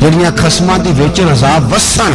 ਜਿਹੜੀਆਂ ਖਸਮਾਂ ਦੀ ਵਿੱਚ ਅਜ਼ਾਬ ਵਸਣ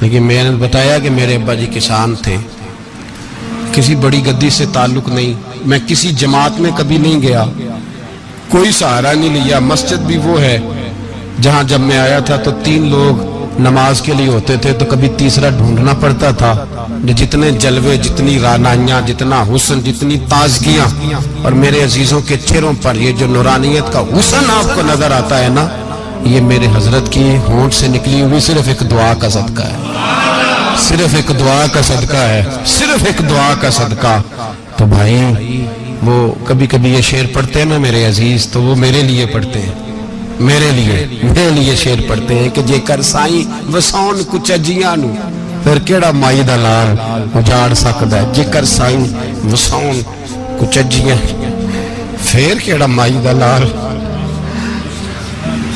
لیکن میں نے بتایا کہ میرے ابا جی کسان تھے، کسی بڑی گدی سے تعلق نہیں، میں کسی جماعت میں کبھی نہیں گیا، کوئی سہارا نہیں لیا۔ مسجد بھی وہ ہے جہاں جب میں آیا تھا تو 3 لوگ نماز کے لیے ہوتے تھے، تو کبھی تیسرا ڈھونڈنا پڑتا تھا۔ جتنے جلوے، جتنی رانائیاں، جتنا حسن، جتنی تازگیاں، اور میرے عزیزوں کے چہروں پر یہ جو نورانیت کا حسن آپ کو نظر آتا ہے نا، یہ میرے حضرت کی ہونٹ سے نکلی ہوئی صرف ایک دعا کا صدقہ ہے، صرف ایک دعا کا صدقہ ہے، صرف ایک دعا کا صدقہ۔ تو بھائی وہ کبھی کبھی یہ شعر پڑھتے ہیں نا میرے عزیز، تو وہ میرے لیے پڑھتے ہیں، میرے لیے شعر پڑھتے ہیں کہ جے کر سائیں وسون کچھ اجیاں نو پھر کیڑا مائی دا لال اجاڑ سکدا ہے، جے کر سائیں وسون کچھ اجیاں پھر کیڑا مائی دا لال۔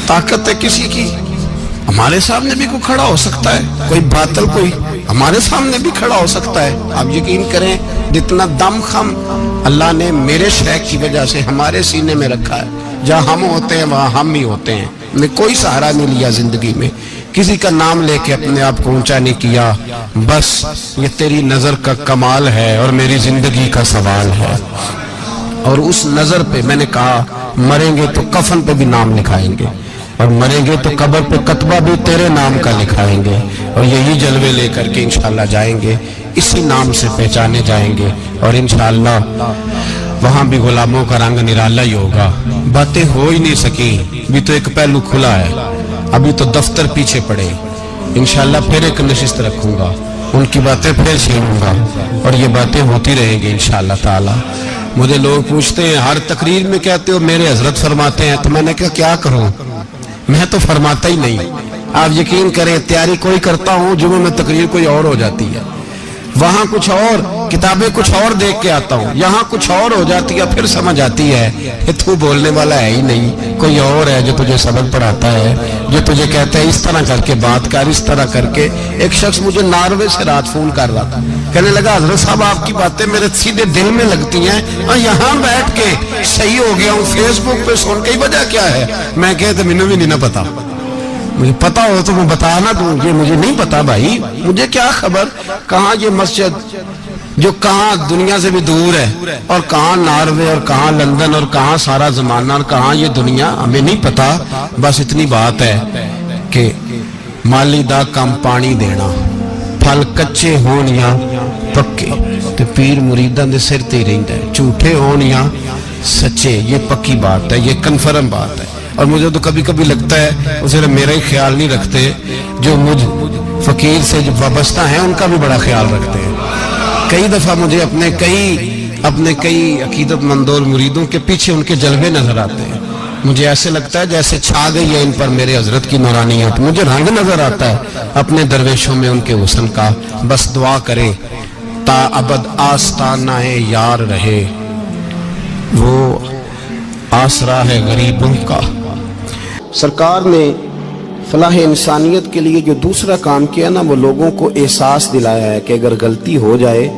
طاقت ہے کسی کی، ہمارے سامنے بھی کوئی کھڑا ہو سکتا ہے، کوئی باطل کوئی ہمارے سامنے بھی کھڑا ہو سکتا ہے۔ آپ یقین کریں جتنا دم خم اللہ نے میرے شیخ کی وجہ سے ہمارے سینے میں رکھا ہے، جہاں ہم ہوتے ہیں وہاں ہم ہی ہوتے ہیں۔ میں کوئی سہارا نہیں لیا زندگی میں، کسی کا نام لے کے اپنے آپ کو اونچا نہیں کیا، بس یہ تیری نظر کا کمال ہے اور میری زندگی کا سوال ہے۔ اور اس نظر پہ میں نے کہا مریں گے تو کفن پہ بھی نام لکھائیں گے، اور مریں گے تو قبر پہ کتبہ بھی تیرے نام کا لکھائیں گے، اور یہی جلوے لے کر کے انشاءاللہ جائیں گے، اسی نام سے پہچانے جائیں گے، اور انشاءاللہ وہاں بھی غلاموں کا رنگ نرالا ہی ہوگا۔ باتیں ہو ہی نہیں سکی، بھی تو ایک پہلو کھلا ہے، ابھی تو دفتر پیچھے پڑے، انشاءاللہ پھر ایک نشست رکھوں گا، ان کی باتیں پھر چھیڑوں گا، اور یہ باتیں ہوتی رہیں گی انشاءاللہ تعالی۔ مجھے لوگ پوچھتے ہیں ہر تقریر میں کہتے ہو میرے حضرت فرماتے ہیں، تو میں نے کہا کیا کروں، میں تو فرماتا ہی نہیں۔ آپ یقین کریں تیاری کوئی کرتا ہوں، جمعہ میں تقریر کوئی اور ہو جاتی ہے، وہاں کچھ اور، کتابیں کچھ اور دیکھ کے آتا ہوں، یہاں کچھ اور ہو جاتی ہے، پھر سمجھ آتی ہے کہ تو بولنے والا ہے ہی نہیں، کوئی اور ہے جو تجھے سبق پڑھاتا ہے، جو تجھے کہتا ہے اس طرح کر کے بات کر، اس طرح کر کے۔ ایک شخص مجھے ناروے سے رات فون کر رہا تھا، کہنے لگا حضرت صاحب آپ کی باتیں میرے سیدھے دل میں لگتی ہیں، اور یہاں بیٹھ کے صحیح ہو گیا ہوں، فیس بک پہ سن کے وجہ کیا ہے؟ میں کہتا مینوں بھی نہیں نہ پتا، مجھے پتا ہو تو میں بتا نہ دوں، یہ مجھے نہیں پتا بھائی، مجھے کیا خبر کہاں یہ مسجد جو کہاں دنیا سے بھی دور ہے، اور کہاں ناروے، اور کہاں لندن، اور کہاں سارا زمانہ، اور کہاں یہ دنیا، ہمیں نہیں پتا۔ بس اتنی بات ہے کہ مالی دا کم پانی دینا، پھل کچے ہون یا پکے، تو پیر مریداں دے سر تے رہندا ہے، جھوٹے ہون یا سچے، یہ پکی بات ہے، یہ کنفرم بات ہے۔ اور مجھے تو کبھی کبھی لگتا ہے وہ صرف میرا ہی خیال نہیں رکھتے، جو مجھ فقیر سے جو وابستہ ہیں ان کا بھی بڑا خیال رکھتے ہیں۔ کئی دفعہ مجھے اپنے کئی عقیدت مندوں اور مریدوں کے پیچھے ان کے جلوے نظر آتے ہیں، مجھے ایسے لگتا ہے جیسے چھا گئی ہے ان پر میرے حضرت کی نورانیت، مجھے رنگ نظر آتا ہے اپنے درویشوں میں ان کے حسن کا۔ بس دعا کریں تا ابد آستانہ یار رہے، وہ آسرا ہے غریبوں کا۔ سرکار نے فلاح انسانیت کے لیے جو دوسرا کام کیا نا، وہ لوگوں کو احساس دلایا ہے کہ اگر غلطی ہو جائے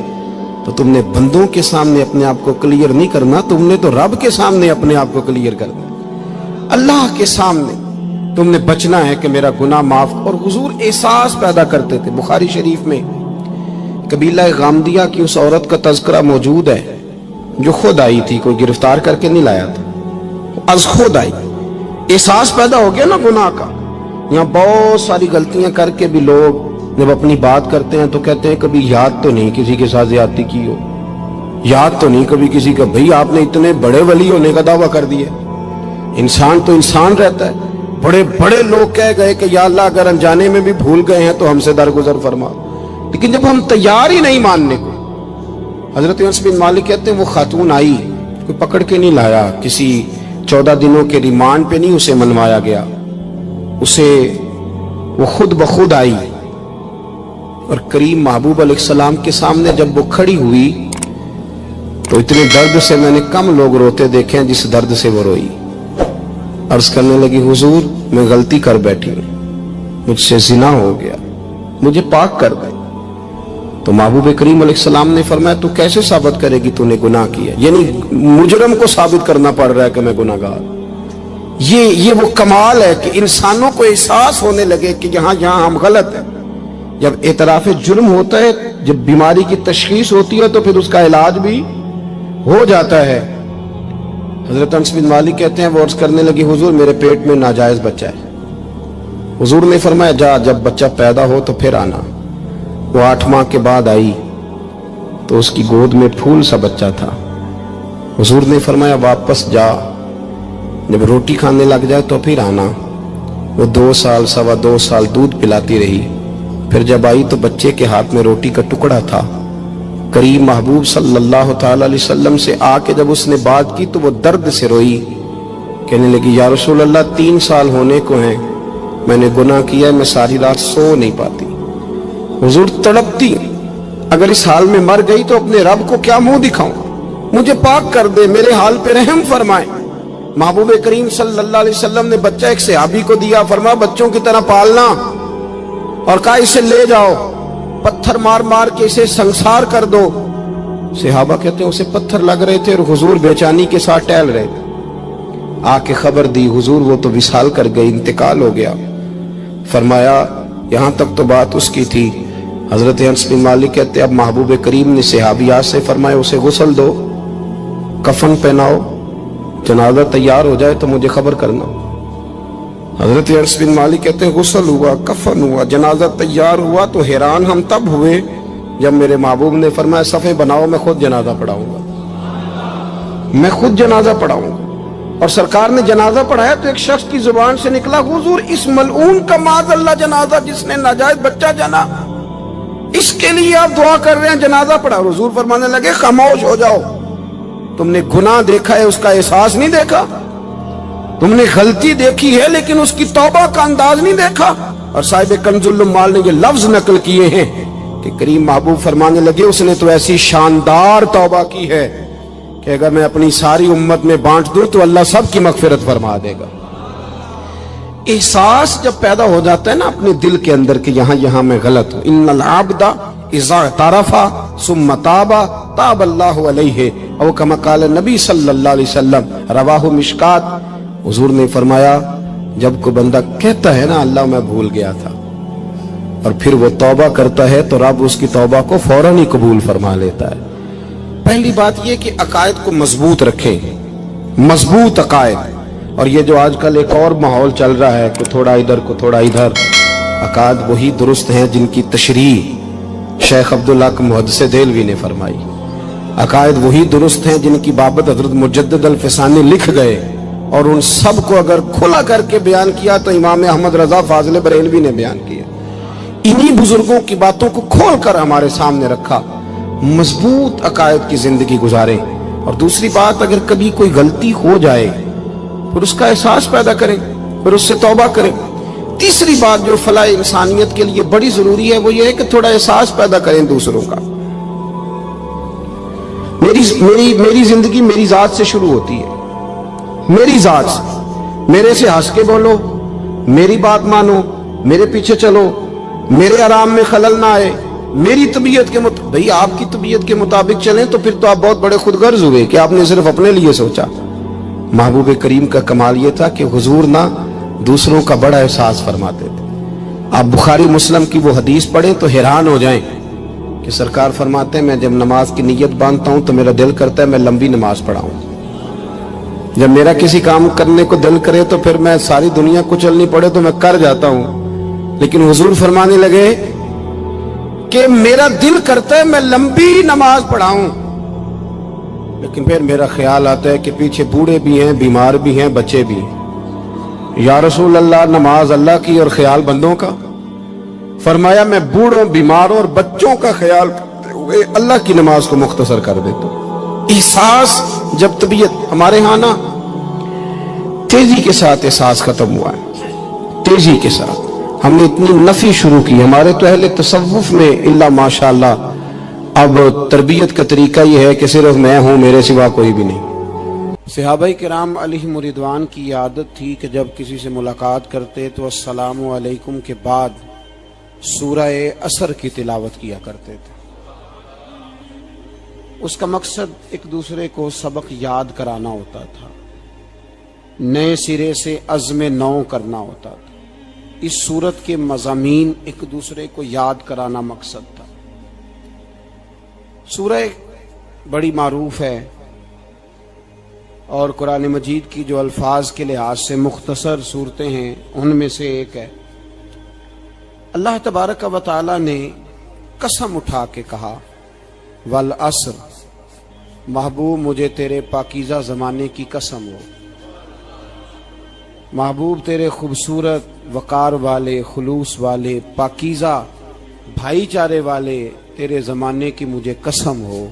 تو تم نے بندوں کے سامنے اپنے آپ کو کلیئر نہیں کرنا، تم نے تو رب کے سامنے اپنے آپ کو کلیئر کرنا، اللہ کے سامنے تم نے بچنا ہے کہ میرا گناہ معاف۔ اور حضور احساس پیدا کرتے تھے۔ بخاری شریف میں قبیلہ غامدیہ کی اس عورت کا تذکرہ موجود ہے جو خود آئی تھی، کوئی گرفتار کر کے نہیں لایا تھا، از خود آئی، احساس پیدا ہو گیا نا گناہ کا۔ یہاں بہت ساری غلطیاں کر کے بھی لوگ جب اپنی بات کرتے ہیں تو کہتے ہیں کبھی یاد تو نہیں کسی کے ساتھ زیادتی کی ہو، یاد تو نہیں کبھی کسی کا، بھئی آپ نے اتنے بڑے ولی ہونے کا دعویٰ کر دیا۔ انسان تو انسان رہتا ہے، بڑے بڑے لوگ کہہ گئے کہ یا اللہ اگر انجانے میں بھی بھول گئے ہیں تو ہم سے درگزر فرما، لیکن جب ہم تیار ہی نہیں ماننے کو۔ حضرت انس بن مالک کہتے ہیں وہ خاتون آئی، کوئی پکڑ کے نہیں لایا، کسی 14 دنوں کے ریمانڈ پہ نہیں اسے منوایا گیا، اسے وہ خود بخود آئی، اور کریم محبوب علیہ السلام کے سامنے جب وہ کھڑی ہوئی تو اتنے درد سے میں نے کم لوگ روتے دیکھے ہیں جس درد سے وہ روئی۔ عرض کرنے لگی حضور میں غلطی کر بیٹھی ہوں، مجھ سے زنا ہو گیا، مجھے پاک کر دے۔ تو محبوب کریم علیہ السلام نے فرمایا تو کیسے ثابت کرے گی تو نے گناہ کیا؟ یعنی مجرم کو ثابت کرنا پڑ رہا ہے کہ میں گناہ گار۔ یہ وہ کمال ہے کہ انسانوں کو احساس ہونے لگے کہ یہاں ہم غلط ہیں، جب اعتراف جرم ہوتا ہے، جب بیماری کی تشخیص ہوتی ہے تو پھر اس کا علاج بھی ہو جاتا ہے۔ حضرت انس بن مالک کہتے ہیں وہ عرض کرنے لگی حضور میرے پیٹ میں ناجائز بچہ ہے۔ حضور نے فرمایا جا جب بچہ پیدا ہو تو پھر آنا۔ وہ 8 ماہ کے بعد آئی تو اس کی گود میں پھول سا بچہ تھا۔ حضور نے فرمایا واپس جا، جب روٹی کھانے لگ جائے تو پھر آنا۔ وہ 2 سال 2.25 سال دودھ پلاتی رہی، پھر جب آئی تو بچے کے ہاتھ میں روٹی کا ٹکڑا تھا۔ کریم محبوب صلی اللہ تعالی علیہ وسلم سے آ کے جب اس نے بات کی تو وہ درد سے روئی، کہنے لگی یا رسول اللہ 3 سال ہونے کو ہیں، میں نے گناہ کیا ہے، میں ساری رات سو نہیں پاتی۔ حضور تڑپتی، اگر اس حال میں مر گئی تو اپنے رب کو کیا منہ دکھاؤں، مجھے پاک کر دے، میرے حال پہ رحم فرمائے۔ محبوب کریم صلی اللہ علیہ وسلم نے بچہ ایک صحابی کو دیا، فرمایا بچوں کی طرح پالنا، اور کہا اسے لے جاؤ، پتھر مار مار کے اسے سنسار کر دو۔ صحابہ کہتے ہیں اسے پتھر لگ رہے تھے اور حضور بے چینی کے ساتھ ٹہل رہے تھے۔ آ کے خبر دی حضور وہ تو وصال کر گئی، انتقال ہو گیا۔ فرمایا یہاں تک تو بات اس کی تھی۔ حضرت انس بن مالک کہتے اب محبوب کریم نے صحابیات سے فرمایا اسے غسل دو، کفن پہناؤ، جنازہ تیار ہو جائے تو مجھے خبر کرنا۔ حضرت انس بن مالک کہتے ہیں غسل ہوا، کفن ہوا، جنازہ تیار ہوا تو حیران ہم تب ہوئے جب میرے محبوب نے فرمایا صفیں بناؤ، میں خود جنازہ پڑھاؤں گا، میں خود جنازہ پڑھاؤں گا۔ اور سرکار نے جنازہ پڑھایا تو ایک شخص کی زبان سے نکلا حضور اس ملعون کا معاذ اللہ جنازہ جس نے ناجائز بچہ جنا، اس کے لیے آپ دعا کر رہے ہیں، جنازہ پڑھا۔ حضور فرمانے لگے خاموش ہو جاؤ، تم نے گناہ دیکھا ہے اس کا احساس نہیں دیکھا، تم نے غلطی دیکھی ہے لیکن اس کی توبہ کا انداز نہیں دیکھا۔ اور صاحب کنز العمال نے یہ لفظ نقل کیے ہیں کہ کریم محبوب فرمانے لگے اس نے تو ایسی شاندار توبہ کی ہے کہ اگر میں اپنی ساری امت میں بانٹ دوں تو اللہ سب کی مغفرت فرما دے گا۔ احساس جب پیدا ہو جاتا ہے نا اپنے دل کے اندر کہ یہاں میں غلط ہوں، ان العبد اذا اعترف ثم تاب تاب اللہ علیہ او کما قال نبی صلی اللہ علیہ وسلم، رواہ مشکات۔ حضور نے فرمایا جب کوئی بندہ کہتا ہے نا اللہ میں بھول گیا تھا اور پھر وہ توبہ کرتا ہے تو رب اس کی توبہ کو فوراً ہی قبول فرما لیتا ہے۔ پہلی بات یہ کہ عقائد کو مضبوط رکھیں، مضبوط عقائد۔ اور یہ جو آج کل ایک اور ماحول چل رہا ہے، کوئی تھوڑا ادھر کوئی تھوڑا ادھر، عقائد وہی درست ہیں جن کی تشریح شیخ عبداللہ محدث دہلوی نے فرمائی، عقائد وہی درست ہیں جن کی بابت حضرت مجدد الفسانی لکھ گئے، اور ان سب کو اگر کھلا کر کے بیان کیا تو امام احمد رضا فاضل بریلوی نے بیان کیا۔ انہی بزرگوں کی باتوں کو کھول کر ہمارے سامنے رکھا۔ مضبوط عقائد کی زندگی گزاریں۔ اور دوسری بات اگر کبھی کوئی غلطی ہو جائے پھر اس کا احساس پیدا کریں، پھر اس سے توبہ کریں۔ تیسری بات جو فلاح انسانیت کے لیے بڑی ضروری ہے وہ یہ ہے کہ تھوڑا احساس پیدا کریں دوسروں کا۔ میری زندگی میری ذات سے شروع ہوتی ہے، میری ذات سے، میرے سے ہنس کے بولو، میری بات مانو، میرے پیچھے چلو، میرے آرام میں خلل نہ آئے، میری طبیعت کے مطابق۔ بھئی آپ کی طبیعت کے مطابق چلیں تو پھر تو آپ بہت بڑے خود غرض ہوئے کہ آپ نے صرف اپنے لیے سوچا۔ محبوب کریم کا کمال یہ تھا کہ حضور نہ دوسروں کا بڑا احساس فرماتے تھے۔ آپ بخاری مسلم کی وہ حدیث پڑھیں تو حیران ہو جائیں کہ سرکار فرماتے ہیں میں جب نماز کی نیت باندھتا ہوں تو میرا دل کرتا ہے میں لمبی نماز پڑھاؤں، جب میرا کسی کام کرنے کو دل کرے تو پھر میں ساری دنیا کو چلنی پڑے تو میں کر جاتا ہوں، لیکن حضور فرمانے لگے کہ میرا دل کرتا ہے میں لمبی نماز پڑھاؤں، لیکن پھر میرا خیال آتا ہے کہ پیچھے بوڑھے بھی ہیں، بیمار بھی ہیں، بچے بھی ہیں۔ یا رسول اللہ نماز اللہ کی اور خیال بندوں کا؟ فرمایا میں بوڑھوں، بیماروں اور بچوں کا خیال کرتے ہوئے اللہ کی نماز کو مختصر کر دیتا ہوں۔ احساس جب طبیعت ہمارے ہاں نا تیزی کے ساتھ احساس ختم ہوا ہے، تیزی کے ساتھ ہم نے اتنی نفی شروع کی ہمارے تو اہل تصوف میں اللہ ماشاءاللہ اب تربیت کا طریقہ یہ ہے کہ صرف میں ہوں، میرے سوا کوئی بھی نہیں۔ صحابہ کرام علیہم رضوان کی عادت تھی کہ جب کسی سے ملاقات کرتے تو السلام علیکم کے بعد سورہ عصر کی تلاوت کیا کرتے تھے۔ اس کا مقصد ایک دوسرے کو سبق یاد کرانا ہوتا تھا، نئے سرے سے عزم نو کرنا ہوتا تھا۔ اس صورت کے مضامین ایک دوسرے کو یاد کرانا مقصد تھا۔ سورہ بڑی معروف ہے اور قرآن مجید کی جو الفاظ کے لحاظ سے مختصر صورتیں ہیں ان میں سے ایک ہے۔ اللہ تبارک و تعالی نے قسم اٹھا کے کہا والعصر، محبوب مجھے تیرے پاکیزہ زمانے کی قسم ہو، محبوب تیرے خوبصورت وقار والے، خلوص والے، پاکیزہ بھائی چارے والے تیرے زمانے کی مجھے قسم ہو،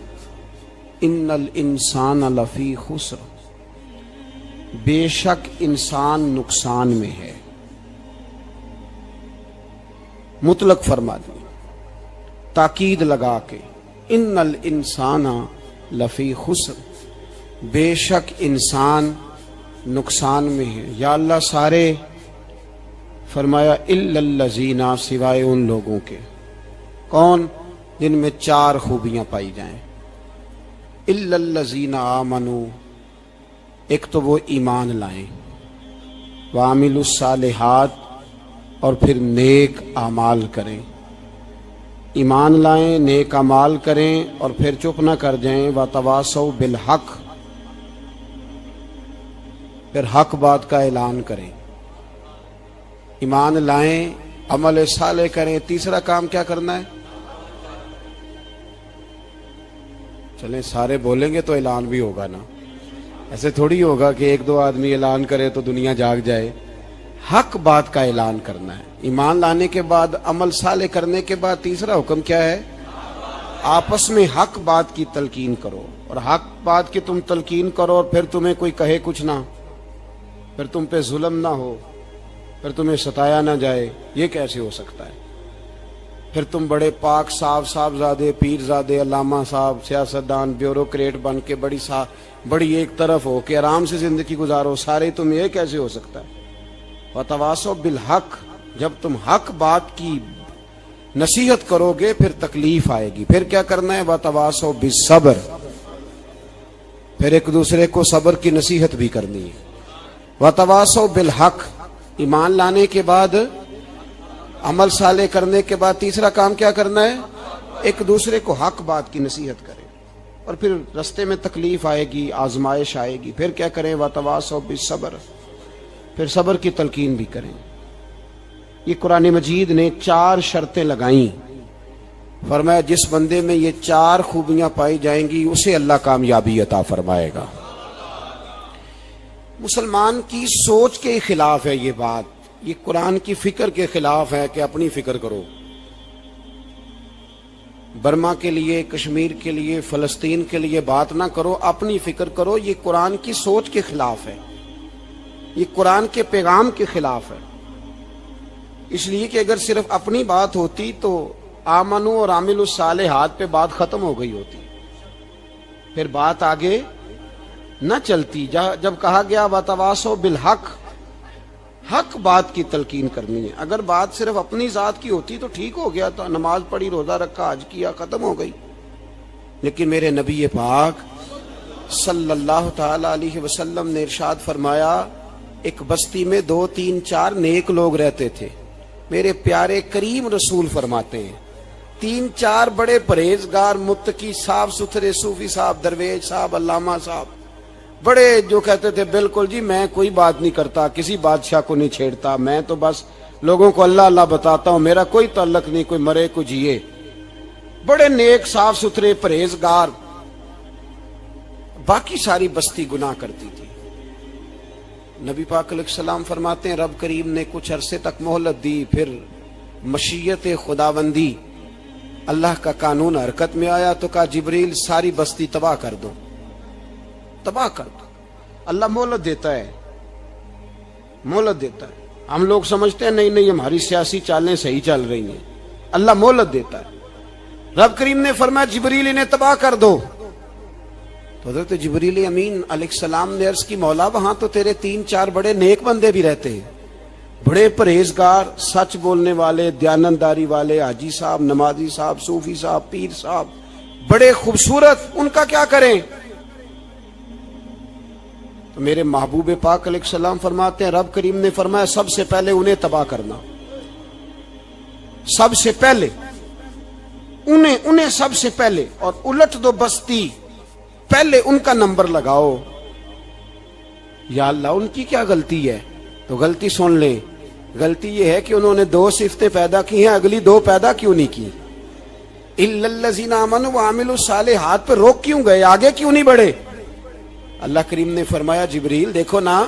ان الانسان لفی خسر، بے شک انسان نقصان میں ہے۔ مطلق فرما دی، تاکید لگا کے، ان الانسان لفی خسر، بے شک انسان نقصان میں ہے۔ یا اللہ سارے، فرمایا الا الذین، سوائے ان لوگوں کے، کون؟ جن میں چار خوبیاں پائی جائیں۔ الا الذین آمنوا، ایک تو وہ ایمان لائیں، وعملوا الصالحات، اور پھر نیک اعمال کریں۔ ایمان لائیں، نیک اعمال کریں، اور پھر چپ نہ کر جائیں، وتواصوا بالحق، پھر حق بات کا اعلان کریں۔ ایمان لائیں، عمل صالح کریں، تیسرا کام کیا کرنا ہے؟ چلیں سارے بولیں گے تو اعلان بھی ہوگا نا، ایسے تھوڑی ہوگا کہ ایک دو آدمی اعلان کرے تو دنیا جاگ جائے۔ حق بات کا اعلان کرنا ہے۔ ایمان لانے کے بعد، عمل صالح کرنے کے بعد تیسرا حکم کیا ہے؟ آپس میں حق بات کی تلقین کرو، اور حق بات کی تم تلقین کرو اور پھر تمہیں کوئی کہے کچھ نہ، پھر تم پہ ظلم نہ ہو، پھر تمہیں ستایا نہ جائے، یہ کیسے ہو سکتا ہے؟ پھر تم بڑے پاک صاحبزادے، پیرزادے، علامہ صاحب، سیاستدان، بیوروکریٹ بن کے بڑی ایک طرف ہو کے آرام سے زندگی گزارو سارے، تم یہ کیسے ہو سکتا ہے؟ وتواصوا بالحق، جب تم حق بات کی نصیحت کرو گے پھر تکلیف آئے گی، پھر کیا کرنا ہے؟ وتواصوا بالصبر، پھر ایک دوسرے کو صبر کی نصیحت بھی کرنی ہے۔ وتواصوا بالحق، ایمان لانے کے بعد، عمل صالح کرنے کے بعد تیسرا کام کیا کرنا ہے؟ ایک دوسرے کو حق بات کی نصیحت کریں، اور پھر رستے میں تکلیف آئے گی، آزمائش آئے گی، پھر کیا کریں؟ وتواصوا بالصبر، پھر صبر کی تلقین بھی کریں۔ یہ قرآن مجید نے 4 شرطیں لگائیں، فرمایا جس بندے میں یہ 4 خوبیاں پائی جائیں گی اسے اللہ کامیابی عطا فرمائے گا۔ مسلمان کی سوچ کے خلاف ہے یہ بات، یہ قرآن کی فکر کے خلاف ہے کہ اپنی فکر کرو، برما کے لیے، کشمیر کے لیے، فلسطین کے لیے بات نہ کرو، اپنی فکر کرو۔ یہ قرآن کی سوچ کے خلاف ہے، یہ قرآن کے پیغام کے خلاف ہے، اس لیے کہ اگر صرف اپنی بات ہوتی تو آمنو اور عاملوا الصالحات پہ بات ختم ہو گئی ہوتی، پھر بات آگے نہ چلتی۔ جب کہا گیا وتواصوا بالحق، حق بات کی تلقین کرنی ہے۔ اگر بات صرف اپنی ذات کی ہوتی تو ٹھیک ہو گیا تھا، نماز پڑھی، روزہ رکھا، حج کیا، ختم ہو گئی، لیکن میرے نبی پاک صلی اللہ تعالی علیہ وسلم نے ارشاد فرمایا، ایک بستی میں 2 3 4 نیک لوگ رہتے تھے۔ میرے پیارے کریم رسول فرماتے ہیں 3 4 بڑے پرہیزگار، متقی، صاف ستھرے صوفی صاحب، درویش صاحب، علامہ صاحب، بڑے جو کہتے تھے بالکل جی میں کوئی بات نہیں کرتا، کسی بادشاہ کو نہیں چھیڑتا، میں تو بس لوگوں کو اللہ اللہ بتاتا ہوں، میرا کوئی تعلق نہیں، کوئی مرے کوئی جیے، بڑے نیک، صاف ستھرے، پرہیزگار۔ باقی ساری بستی گناہ کرتی تھی۔ نبی پاک علیہ السلام فرماتے ہیں رب کریم نے کچھ عرصے تک مہلت دی، پھر مشیت خداوندی، اللہ کا قانون حرکت میں آیا تو کہا جبریل ساری بستی تباہ کر دو، تباہ کر دو۔ اللہ مہلت دیتا ہے، مہلت دیتا ہے۔ ہم لوگ سمجھتے ہیں نہیں ہماری سیاسی چالیں صحیح چل رہی ہیں، اللہ مہلت دیتا ہے۔ رب کریم نے فرمایا جبریل انہیں تباہ کر دو، تو حضرت جبریل امین علیہ السلام نے عرض کی مولا وہاں تو تیرے 3 4 بڑے نیک بندے بھی رہتے ہیں، بڑے پرہیزگار، سچ بولنے والے، دیانتداری والے، حاجی صاحب، نمازی صاحب، صوفی صاحب، پیر صاحب، بڑے خوبصورت، ان کا کیا کریں؟ تو میرے محبوب پاک علیہ السلام فرماتے ہیں رب کریم نے فرمایا سب سے پہلے انہیں تباہ کرنا۔ سب سے پہلے انہیں سب سے پہلے، اور الٹ دو بستی، پہلے ان کا نمبر لگاؤ۔ یا اللہ ان کی کیا غلطی ہے؟ تو غلطی سن لیں، غلطی یہ ہے کہ انہوں نے 2 صفتیں پیدا کی ہیں، اگلی 2 پیدا کیوں نہیں کی؟ الا الذین آمنوا وعملوا الصالحات پہ روک کیوں گئے؟ آگے کیوں نہیں بڑھے؟ اللہ کریم نے فرمایا جبریل دیکھو نا،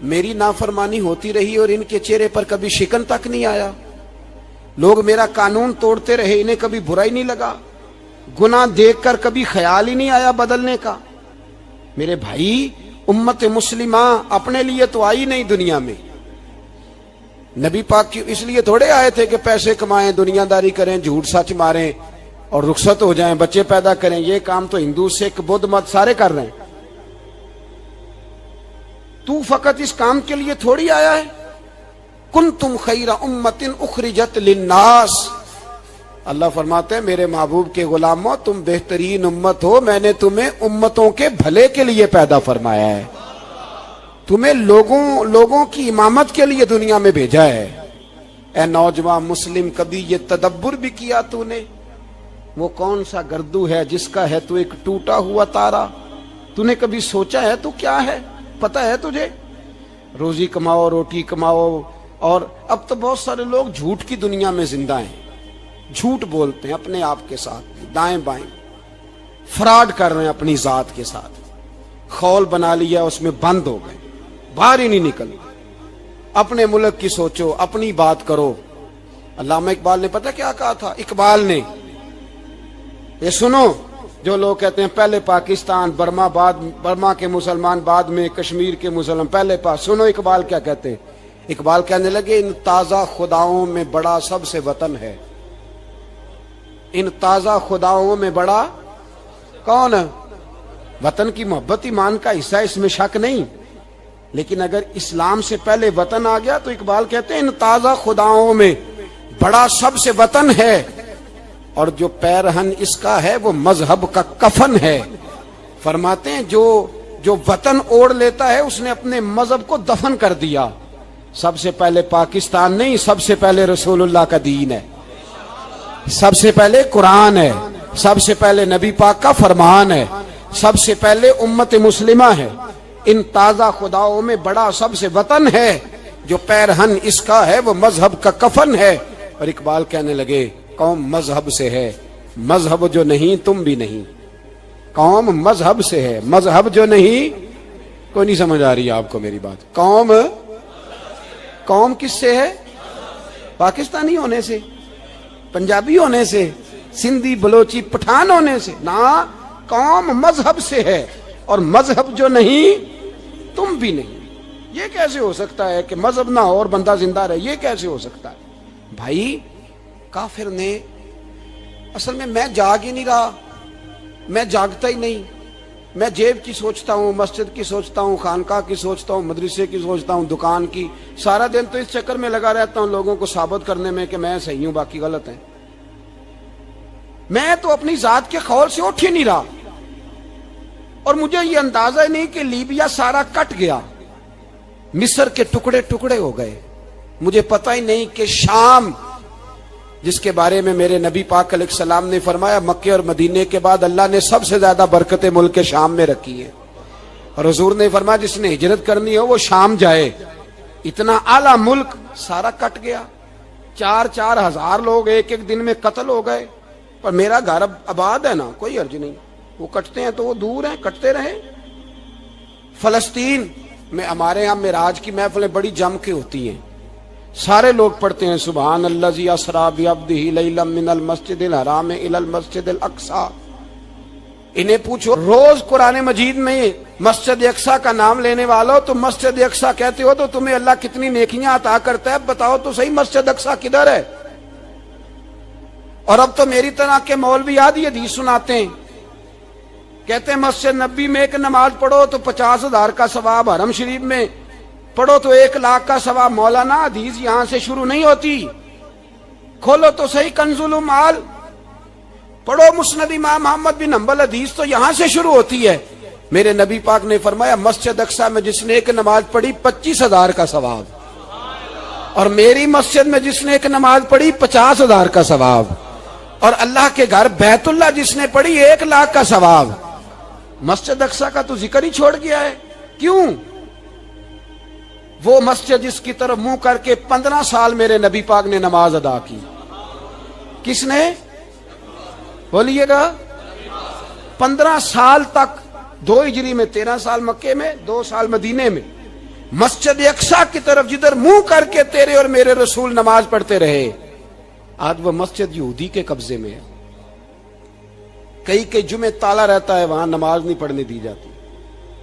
میری نافرمانی ہوتی رہی اور ان کے چہرے پر کبھی شکن تک نہیں آیا، لوگ میرا قانون توڑتے رہے، انہیں کبھی برا ہی نہیں لگا، گناہ دیکھ کر کبھی خیال ہی نہیں آیا بدلنے کا۔ میرے بھائی امت مسلمہ اپنے لیے تو آئی نہیں دنیا میں، نبی پاک کی اس لیے تھوڑے آئے تھے کہ پیسے کمائیں، دنیا داری کریں، جھوٹ سچ ماریں اور رخصت ہو جائیں، بچے پیدا کریں۔ یہ کام تو ہندو سکھ بدھ مت سارے کر رہے ہیں، تو فقط اس کام کے لیے تھوڑی آیا ہے۔ کنتم خیر امت اخرجت للناس، اللہ فرماتے ہیں میرے محبوب کے غلاموں تم بہترین امت ہو، میں نے تمہیں امتوں کے بھلے کے لیے پیدا فرمایا ہے، تمہیں لوگوں کی امامت کے لیے دنیا میں بھیجا ہے۔ اے نوجوان مسلم، کبھی یہ تدبر بھی کیا تو نے؟ وہ کون سا گردو ہے جس کا ہے تو ایک ٹوٹا ہوا تارا؟ تو نے کبھی سوچا ہے تو کیا ہے؟ پتہ ہے تجھے؟ روزی کماؤ، روٹی کماؤ، اور اب تو بہت سارے لوگ جھوٹ کی دنیا میں زندہ ہیں، جھوٹ بولتے ہیں اپنے آپ کے ساتھ، دائیں بائیں فراڈ کر رہے ہیں اپنی ذات کے ساتھ، خول بنا لیا اس میں بند ہو گئے، باہر ہی نہیں نکل۔ اپنے ملک کی سوچو، اپنی بات کرو۔ علامہ اقبال نے پتہ کیا کہا تھا؟ اقبال نے، یہ سنو، جو لوگ کہتے ہیں پہلے پاکستان، برما کے مسلمان بعد میں، کشمیر کے مسلمان پہلے سنو اقبال کیا کہتے ہیں۔ اقبال کہنے لگے ان تازہ خداؤں میں بڑا سب سے وطن ہے، ان تازہ خداؤں میں بڑا کون؟ وطن کی محبت ایمان کا حصہ، اس میں شک نہیں، لیکن اگر اسلام سے پہلے وطن آ گیا تو اقبال کہتے ہیں ان تازہ خداؤں میں بڑا سب سے وطن ہے، اور جو پیرہن اس کا ہے وہ مذہب کا کفن ہے۔ فرماتے ہیں جو وطن اوڑھ لیتا ہے اس نے اپنے مذہب کو دفن کر دیا۔ سب سے پہلے پاکستان نہیں، سب سے پہلے رسول اللہ کا دین ہے، سب سے پہلے قرآن ہے، سب سے پہلے نبی پاک کا فرمان ہے، سب سے پہلے امت مسلمہ ہے۔ ان تازہ خداؤں میں بڑا سب سے وطن ہے، جو پیرہن اس کا ہے وہ مذہب کا کفن ہے۔ اور اقبال کہنے لگے قوم مذہب سے ہے، مذہب جو نہیں تم بھی نہیں، قوم مذہب سے ہے، مذہب جو نہیں، کوئی نہیں سمجھ آ رہی آپ کو میری بات؟ قوم کس سے ہے؟ پاکستانی ہونے سے، پنجابی ہونے سے، سندھی بلوچی پٹھان ہونے سے نہ، قوم مذہب سے ہے، اور مذہب جو نہیں تم بھی نہیں۔ یہ کیسے ہو سکتا ہے کہ مذہب نہ ہو اور بندہ زندہ رہے؟ یہ کیسے ہو سکتا ہے؟ بھائی کافر نے اصل میں جاگ ہی نہیں رہا، میں جاگتا ہی نہیں، میں جیب کی سوچتا ہوں، مسجد کی سوچتا ہوں، خانقاہ کی سوچتا ہوں، مدرسے کی سوچتا ہوں، دکان کی، سارا دن تو اس چکر میں لگا رہتا ہوں لوگوں کو ثابت کرنے میں کہ میں صحیح ہوں باقی غلط ہیں۔ میں تو اپنی ذات کے خول سے اٹھ ہی نہیں رہا، اور مجھے یہ اندازہ ہی نہیں کہ لیبیا سارا کٹ گیا، مصر کے ٹکڑے ٹکڑے ہو گئے، مجھے پتہ ہی نہیں کہ شام، جس کے بارے میں میرے نبی پاک علیہ السلام نے فرمایا مکے اور مدینے کے بعد اللہ نے سب سے زیادہ برکتیں ملک کے شام میں رکھی ہیں، اور حضور نے فرمایا جس نے ہجرت کرنی ہو وہ شام جائے۔ اتنا اعلیٰ ملک سارا کٹ گیا، 4 ہزار لوگ ایک دن میں قتل ہو گئے، پر میرا گھر آباد ہے نا، کوئی حرج نہیں، وہ کٹتے ہیں تو وہ دور ہیں، کٹتے رہیں۔ فلسطین میں ہمارے ہاں معراج کی محفلیں بڑی جم کے ہوتی ہیں، سارے لوگ پڑھتے ہیں سبحان الذی اسری بعبدہ لیلا من المسجد الحرام الی المسجد الاقصی۔ انہیں پوچھو روز قرآن مجید میں مسجد اقصی کا نام لینے والو، تم مسجد اقصی کہتے ہو تو تمہیں اللہ کتنی نیکیاں عطا کرتا ہے، بتاؤ تو صحیح مسجد اقصی کدھر ہے؟ اور اب تو میری طرح کے مولوی آدھی حدیث سناتے ہیں، کہتے ہیں مسجد نبی میں ایک نماز پڑھو تو 50,000 کا ثواب، حرم شریف میں پڑھو تو 1,00,000 کا ثواب۔ مولانا حدیث یہاں سے شروع نہیں ہوتی، کھولو تو صحیح کنز المال، پڑھو مسند امام محمد بن حنبل، حدیث تو یہاں سے شروع ہوتی ہے۔ میرے نبی پاک نے فرمایا مسجد اقصی میں جس نے ایک نماز پڑھی 25,000 کا ثواب۔ اور میری مسجد میں جس نے ایک نماز پڑھی 50,000 کا ثواب، اور اللہ کے گھر بیت اللہ جس نے پڑھی 1,00,000 کا ثواب۔ مسجد اقصی کا تو ذکر ہی چھوڑ گیا ہے، کیوں؟ وہ مسجد جس کی طرف منہ کر کے 15 سال میرے نبی پاک نے نماز ادا کی، کس نے؟ بولیے گا 15 سال تک، 2 ہجری میں 13 سال مکے میں، 2 سال مدینے میں، مسجد اقصی کی طرف جدھر منہ کر کے تیرے اور میرے رسول نماز پڑھتے رہے۔ آج وہ مسجد یہودی کے قبضے میں ہے، کئی جمعے تالا رہتا ہے، وہاں نماز نہیں پڑھنے دی جاتی۔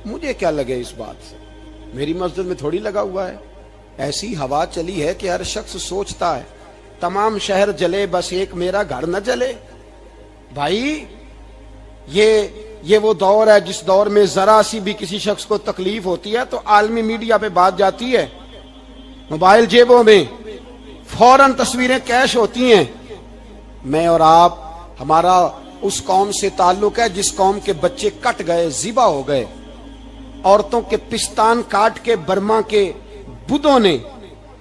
مجھے کیا لگے اس بات سے، میری مسجد میں تھوڑی لگا ہوا ہے۔ ایسی ہوا چلی ہے کہ ہر شخص سوچتا ہے تمام شہر جلے بس ایک میرا گھر نہ جلے۔ بھائی یہ وہ دور ہے جس دور میں ذرا سی بھی کسی شخص کو تکلیف ہوتی ہے تو عالمی میڈیا پہ بات جاتی ہے، موبائل جیبوں میں فوراً تصویریں کیش ہوتی ہیں۔ میں اور آپ، ہمارا اس قوم سے تعلق ہے جس قوم کے بچے کٹ گئے، ذبح ہو گئے، عورتوں کے پستان کاٹ کے برما کے بدھوں نے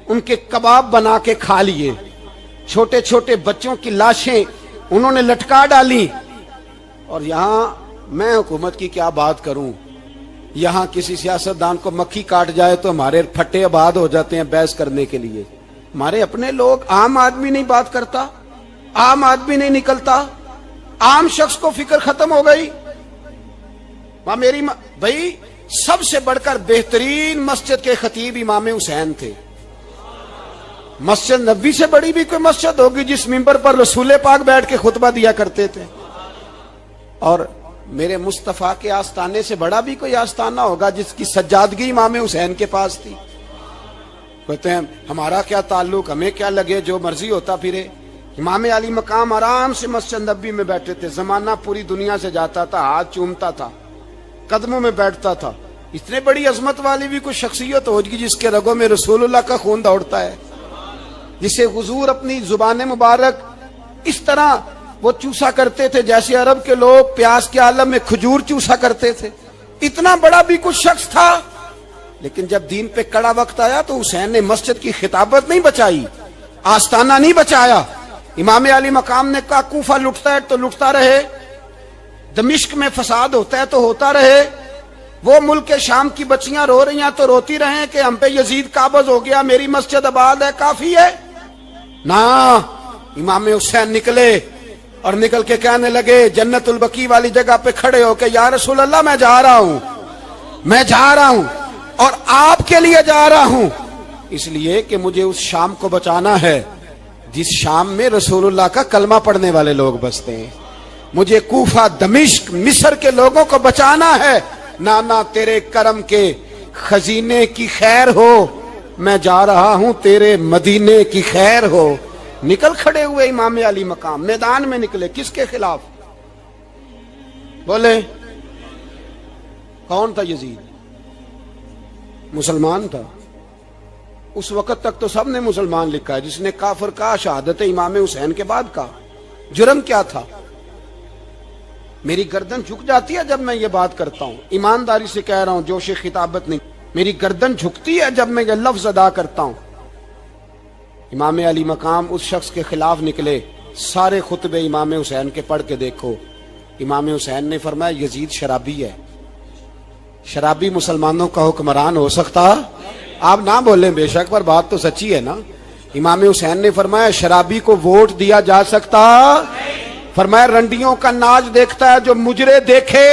ان کے کباب بنا کے کھا لیے، چھوٹے چھوٹے بچوں کی لاشیں انہوں نے لٹکا ڈالی۔ اور یہاں میں حکومت کی کیا بات کروں، یہاں کسی سیاستدان کو مکھی کاٹ جائے تو ہمارے پھٹے آباد ہو جاتے ہیں بحث کرنے کے لیے۔ ہمارے اپنے لوگ، عام آدمی نہیں بات کرتا، عام آدمی نہیں نکلتا، عام شخص کو فکر ختم ہو گئی۔ بھائی سب سے بڑھ کر بہترین مسجد کے خطیب امام حسین تھے۔ مسجد نبوی سے بڑی بھی کوئی مسجد ہوگی جس ممبر پر رسول پاک بیٹھ کے خطبہ دیا کرتے تھے؟ اور میرے مصطفیٰ کے آستانے سے بڑا بھی کوئی آستانہ ہوگا جس کی سجادگی امام حسین کے پاس تھی؟ کہتے ہیں ہمارا کیا تعلق، ہمیں کیا لگے، جو مرضی ہوتا پھرے۔ امام علی مقام آرام سے مسجد نبوی میں بیٹھے تھے، زمانہ پوری دنیا سے جاتا تھا، ہاتھ چومتا تھا، قدموں میں بیٹھتا تھا۔ اتنے بڑی عظمت والی بھی کوئی شخصیت ہوگی جس کے رگوں میں رسول اللہ کا خون دوڑتا ہے، جسے حضور اپنی زبان مبارک اس طرح وہ چوسا کرتے تھے جیسے عرب کے لوگ پیاس کے عالم میں کھجور چوسا کرتے تھے۔ اتنا بڑا بھی کچھ شخص تھا، لیکن جب دین پہ کڑا وقت آیا تو حسین نے مسجد کی خطابت نہیں بچائی، آستانہ نہیں بچایا۔ امام علی مقام نے کہا کوفہ لٹتا ہے تو لٹتا رہے، دمشق میں فساد ہوتا ہے تو ہوتا رہے، وہ ملک شام کی بچیاں رو رہی ہیں تو روتی رہیں کہ ہم پہ یزید قابض ہو گیا، میری مسجد آباد ہے، کافی ہے نا۔ امام حسین نکلے اور نکل کے کہنے لگے جنت البقیع والی جگہ پہ کھڑے ہو کے، یا رسول اللہ میں جا رہا ہوں اور آپ کے لیے جا رہا ہوں، اس لیے کہ مجھے اس شام کو بچانا ہے جس شام میں رسول اللہ کا کلمہ پڑھنے والے لوگ بستے ہیں، مجھے کوفہ، دمشق، مصر کے لوگوں کو بچانا ہے۔ نانا تیرے کرم کے خزینے کی خیر ہو، میں جا رہا ہوں تیرے مدینے کی خیر ہو۔ نکل کھڑے ہوئے امام علی مقام، میدان میں نکلے، کس کے خلاف؟ بولے کون تھا یزید؟ مسلمان تھا۔ اس وقت تک تو سب نے مسلمان لکھا ہے، جس نے کافر کہا شہادت امام حسین کے بعد کا جرم کیا تھا؟ میری گردن جھک جاتی ہے جب میں یہ بات کرتا ہوں، ایمانداری سے کہہ رہا ہوں، جوش خطابت نہیں، میری گردن جھکتی ہے جب میں یہ لفظ ادا کرتا ہوں۔ امام علی مقام اس شخص کے خلاف نکلے، سارے خطبے امام حسین کے پڑھ کے دیکھو۔ امام حسین نے فرمایا یزید شرابی ہے، شرابی مسلمانوں کا حکمران ہو سکتا؟ آپ نہ بولیں بے شک، پر بات تو سچی ہے نا۔ امام حسین نے فرمایا شرابی کو ووٹ دیا جا سکتا؟ فرمایا رنڈیوں کا ناچ دیکھتا ہے جو مجرے دیکھے،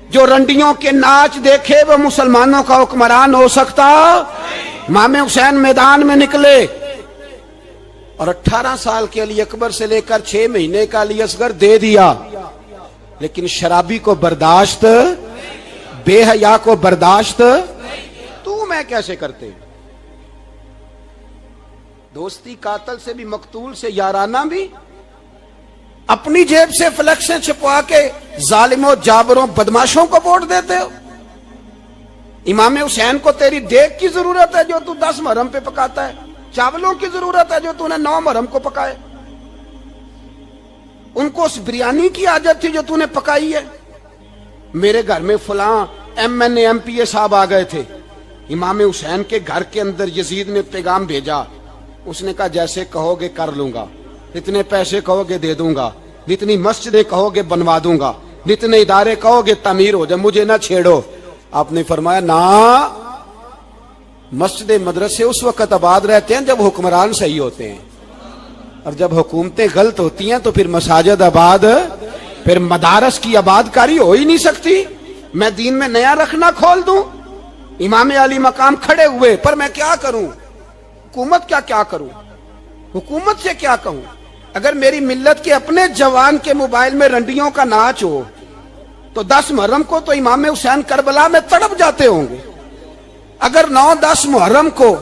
جو رنڈیوں کے ناچ دیکھے وہ مسلمانوں کا حکمران ہو سکتا؟ امام حسین میدان میں نکلے اور 18 سال کے علی اکبر سے لے کر 6 مہینے کا علی اصغر دے دیا، لیکن شرابی کو برداشت، بے حیا کو برداشت تو میں کیسے کرتے؟ دوستی قاتل سے بھی، مقتول سے یارانہ بھی، اپنی جیب سے فلیکسیں چھپوا کے ظالموں، جابروں، بدماشوں کو ووٹ دیتے ہو۔ امام حسین کو تیری دیگ کی ضرورت ہے جو تو 10 محرم پہ پکاتا ہے، چاولوں کی ضرورت ہے جو تو نے 9 محرم کو پکائے، ان کو اس بریانی کی عادت تھی جو تو نے پکائی ہے۔ میرے گھر میں فلاں ایم این اے، ایم پی اے صاحب آ گئے تھے، امام حسین کے گھر کے اندر یزید نے پیغام بھیجا. اس نے کہا جیسے کہو گے کر لوں گا, جتنے پیسے کہو گے دے دوں گا, جتنی مسجدیں کہو گے بنوا دوں گا, جتنے ادارے کہو گے تعمیر ہو جائے, مجھے نہ چھیڑو. آپ نے فرمایا نا, مسجد مدرسے اس وقت آباد رہتے ہیں جب حکمران صحیح ہوتے ہیں, اور جب حکومتیں غلط ہوتی ہیں تو پھر مساجد آباد, پھر مدارس کی آباد کاری ہو ہی نہیں سکتی. میں دین میں نیا رکھنا کھول دوں, امام علی مقام کھڑے ہوئے, پر میں کیا کروں, حکومت کیا کروں, حکومت سے کیا کہوں. اگر میری ملت کے اپنے جوان کے موبائل میں رنڈیوں کا ناچ ہو تو 10 محرم کو تو امام حسین کربلا میں تڑپ جاتے ہوں گے. اگر 9-10 محرم کو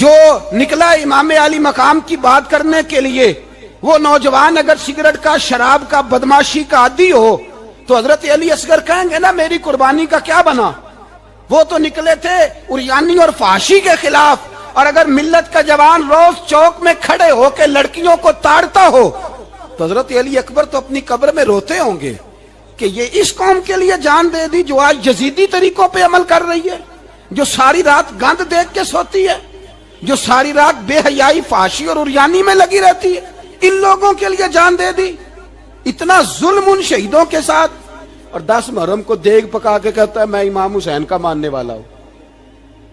جو نکلا امام علی مقام کی بات کرنے کے لیے, وہ نوجوان اگر سگریٹ کا, شراب کا, بدماشی کا عادی ہو تو حضرت علی اصغر کہیں گے نا میری قربانی کا کیا بنا, وہ تو نکلے تھے عریانی اور فحاشی کے خلاف. اور اگر ملت کا جوان روز چوک میں کھڑے ہو کے لڑکیوں کو تاڑتا ہو تو حضرت علی اکبر تو اپنی قبر میں روتے ہوں گے کہ یہ اس قوم کے لیے جان دے دی جو آج یزیدی طریقوں پہ عمل کر رہی ہے, جو ساری رات گند دیکھ کے سوتی ہے, جو ساری رات بے حیائی, فحاشی اور عریانی میں لگی رہتی ہے. ان لوگوں کے لیے جان دے دی. اتنا ظلم ان شہیدوں کے ساتھ, اور 10 محرم کو دیگ پکا کے کہتا ہے میں امام حسین کا ماننے والا ہوں,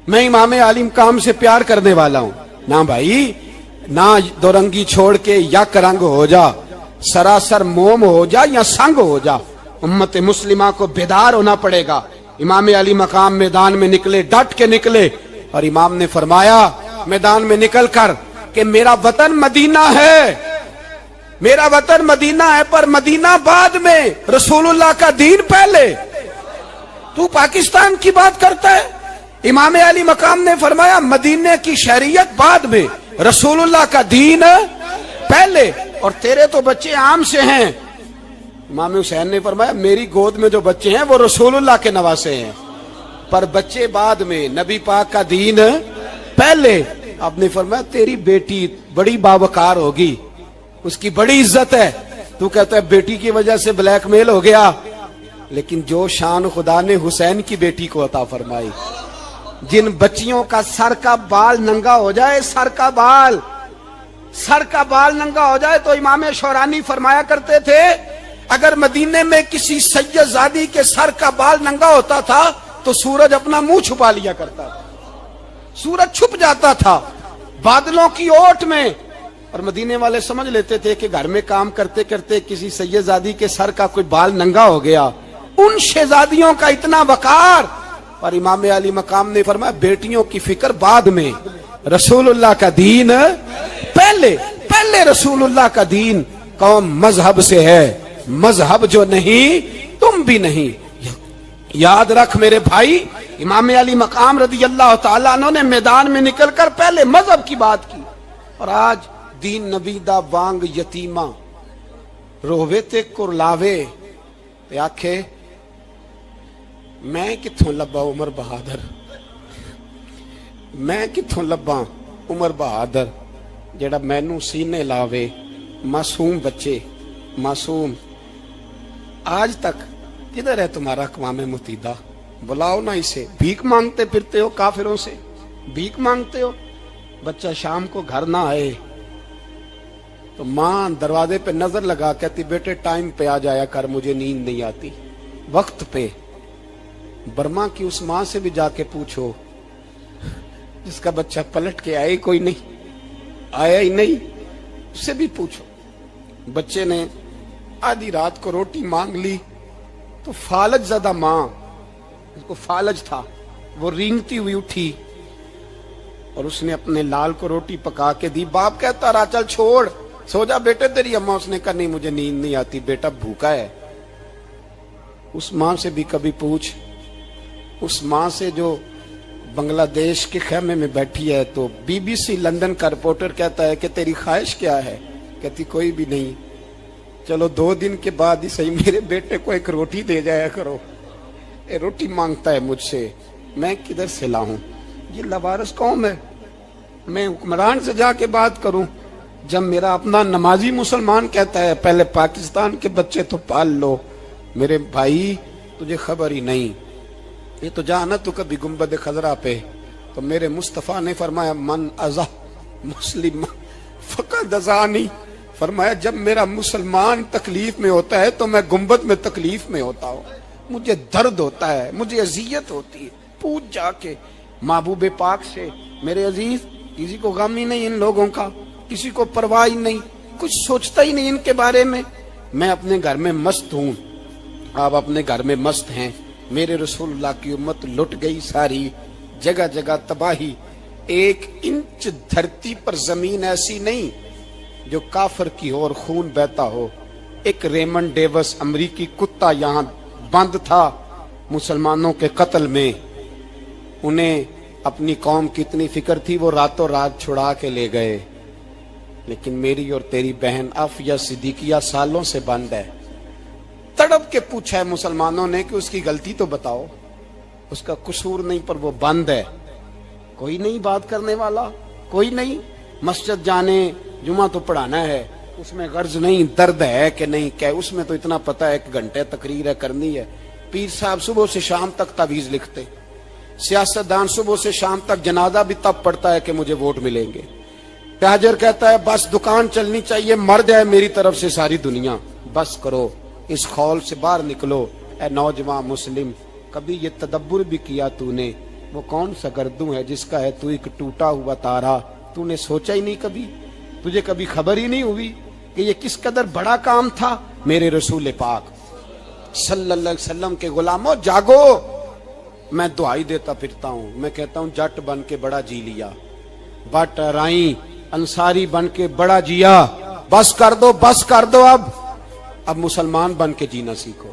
میں امام علی مقام سے پیار کرنے والا ہوں. نہ بھائی, نہ دو رنگی چھوڑ کے یک رنگ ہو جا, سراسر موم ہو جا یا سنگ ہو جا. امت مسلمہ کو بیدار ہونا پڑے گا. امام علی مقام میدان میں نکلے, ڈٹ کے نکلے, اور امام نے فرمایا میدان میں نکل کر کہ میرا وطن مدینہ ہے, میرا وطن مدینہ ہے, پر مدینہ بعد میں, رسول اللہ کا دین پہلے. تو پاکستان کی بات کرتا ہے. امام علی مقام نے فرمایا مدینے کی شریعت بعد میں, رسول اللہ کا دین پہلے, اور تیرے تو بچے عام سے ہیں. امام حسین نے فرمایا میری گود میں جو بچے ہیں وہ رسول اللہ کے نواسے ہیں, پر بچے بعد میں, نبی پاک کا دین پہلے. آپ نے فرمایا تیری بیٹی بڑی باوقار ہوگی, اس کی بڑی عزت ہے, تو کہتا ہے بیٹی کی وجہ سے بلیک میل ہو گیا. لیکن جو شان خدا نے حسین کی بیٹی کو عطا فرمائی, جن بچیوں کا سر کا بال ننگا ہو جائے, سر کا بال ننگا ہو جائے, تو امام شورانی فرمایا کرتے تھے اگر مدینے میں کسی سید زادی کے سر کا بال ننگا ہوتا تھا تو سورج اپنا منہ چھپا لیا کرتا تھا, سورج چھپ جاتا تھا بادلوں کی اوٹ میں. اور مدینے والے سمجھ لیتے تھے کہ گھر میں کام کرتے کرتے کسی سید زادی کے سر کا کوئی بال ننگا ہو گیا. ان شہزادیوں کا اتنا وقار. اور امام علی مقام نے فرمایا بیٹیوں کی فکر بعد میں, رسول اللہ کا دین پہلے. پہلے رسول اللہ کا دین. قوم مذہب سے ہے, مذہب جو نہیں تم بھی نہیں. یاد رکھ میرے بھائی, امام علی مقام رضی اللہ تعالیٰ عنہ نے میدان میں نکل کر پہلے مذہب کی بات کی. اور آج دین نبی دا وانگ یتیمہ رووے تے کرلاوے تے آکھے میں کتھوں لبا عمر بہادر, میں کتھوں لبا عمر بہادر جیڑا مینوں سینے لاوے. معصوم بچے, معصوم. آج تک کدھر ہے تمہارا اقوام متحدہ؟ بلاؤ نا اسے. بھیک مانگتے پھرتے ہو, کافروں سے بھیک مانگتے ہو. بچہ شام کو گھر نہ آئے تو ماں دروازے پہ نظر لگا کہتی بیٹے ٹائم پہ آ جایا کر, مجھے نیند نہیں آتی, وقت پہ. برما کی اس ماں سے بھی جا کے پوچھو جس کا بچہ پلٹ کے آئے کوئی نہیں, آیا ہی نہیں, اس سے بھی پوچھو. بچے نے آدھی رات کو روٹی مانگ لی تو فالج زدہ ماں, اس کو فالج تھا, وہ رینگتی ہوئی اٹھی اور اس نے اپنے لال کو روٹی پکا کے دی. باپ کہتا رہا چل چھوڑ, سو جا بیٹے تیری اماں. اس نے کہا نہیں مجھے نیند نہیں آتی, بیٹا بھوکا ہے. اس ماں سے بھی کبھی پوچھ, اس ماں سے جو بنگلہ دیش کے خیمے میں بیٹھی ہے تو بی بی سی لندن کا رپورٹر کہتا ہے کہ تیری خواہش کیا ہے؟ کہتی کوئی بھی نہیں, چلو 2 دن کے بعد ہی صحیح میرے بیٹے کو ایک روٹی دے جایا کرو, اے روٹی مانگتا ہے مجھ سے, میں کدھر سے لاؤں؟ یہ لوارث قوم ہے. میں حکمران سے جا کے بات کروں جب میرا اپنا نمازی مسلمان کہتا ہے پہلے پاکستان کے بچے تو پال لو. میرے بھائی تجھے خبر ہی نہیں, یہ تو جانا تو کبھی گنبد خضرا پہ تو میرے مصطفیٰ نے فرمایا من ازا مسلم فقد ازانی، فرمایا جب میرا مسلمان تکلیف میں ہوتا ہے تو میں گنبد میں تکلیف میں ہوتا ہوں، مجھے درد ہوتا ہے، مجھے اذیت ہوتی ہے۔ پوچھ جا کے محبوب پاک سے، میرے عزیز کسی کو غم ہی نہیں ان لوگوں کا، کسی کو پرواہ ہی نہیں، کچھ سوچتا ہی نہیں ان کے بارے میں۔ میں اپنے گھر میں مست ہوں، آپ اپنے گھر میں مست ہیں۔ میرے رسول اللہ کی امت لٹ گئی ساری، جگہ جگہ تباہی، ایک انچ دھرتی پر زمین ایسی نہیں جو کافر کی ہو اور خون بہتا ہو۔ ایک ریمنڈ ڈیوس امریکی کتا یہاں بند تھا مسلمانوں کے قتل میں، انہیں اپنی قوم کی اتنی فکر تھی، وہ راتوں رات چھڑا کے لے گئے۔ لیکن میری اور تیری بہن عافیہ صدیقیہ سالوں سے بند ہے۔ تڑپ کے پوچھا ہے مسلمانوں نے کہ اس کی غلطی تو بتاؤ، اس کا قصور نہیں پر وہ بند ہے، کوئی نہیں بات کرنے والا، کوئی نہیں۔ مسجد جانے، جمعہ تو پڑھانا ہے، اس میں غرض نہیں درد ہے کہ نہیں کہ اس میں تو اتنا پتہ ہے 1 گھنٹے تقریر ہے کرنی ہے۔ پیر صاحب صبح سے شام تک تعویذ لکھتے، سیاستدان صبح سے شام تک جنازہ بھی تب پڑتا ہے کہ مجھے ووٹ ملیں گے۔ تاجر کہتا ہے بس دکان چلنی چاہیے، مر جائے میری طرف سے ساری دنیا، بس کرو، اس خول سے باہر نکلو۔ اے نوجوان مسلم، کبھی یہ تدبر بھی کیا تو نے، وہ کون سا گردوں ہے جس کا ہے تو ایک ٹوٹا ہوا تارا؟ تو نے سوچا ہی نہیں کبھی، تجھے کبھی خبر ہی نہیں ہوئی کہ یہ کس قدر بڑا کام تھا؟ میرے رسول پاک صلی اللہ علیہ وسلم کے غلاموں جاگو۔ میں دعائی دیتا پھرتا ہوں، میں کہتا ہوں جٹ بن کے بڑا جی لیا، بٹ رائی انصاری بن کے بڑا جیا، بس کر دو، بس کر دو۔ اب مسلمان بن کے جینا سیکھو،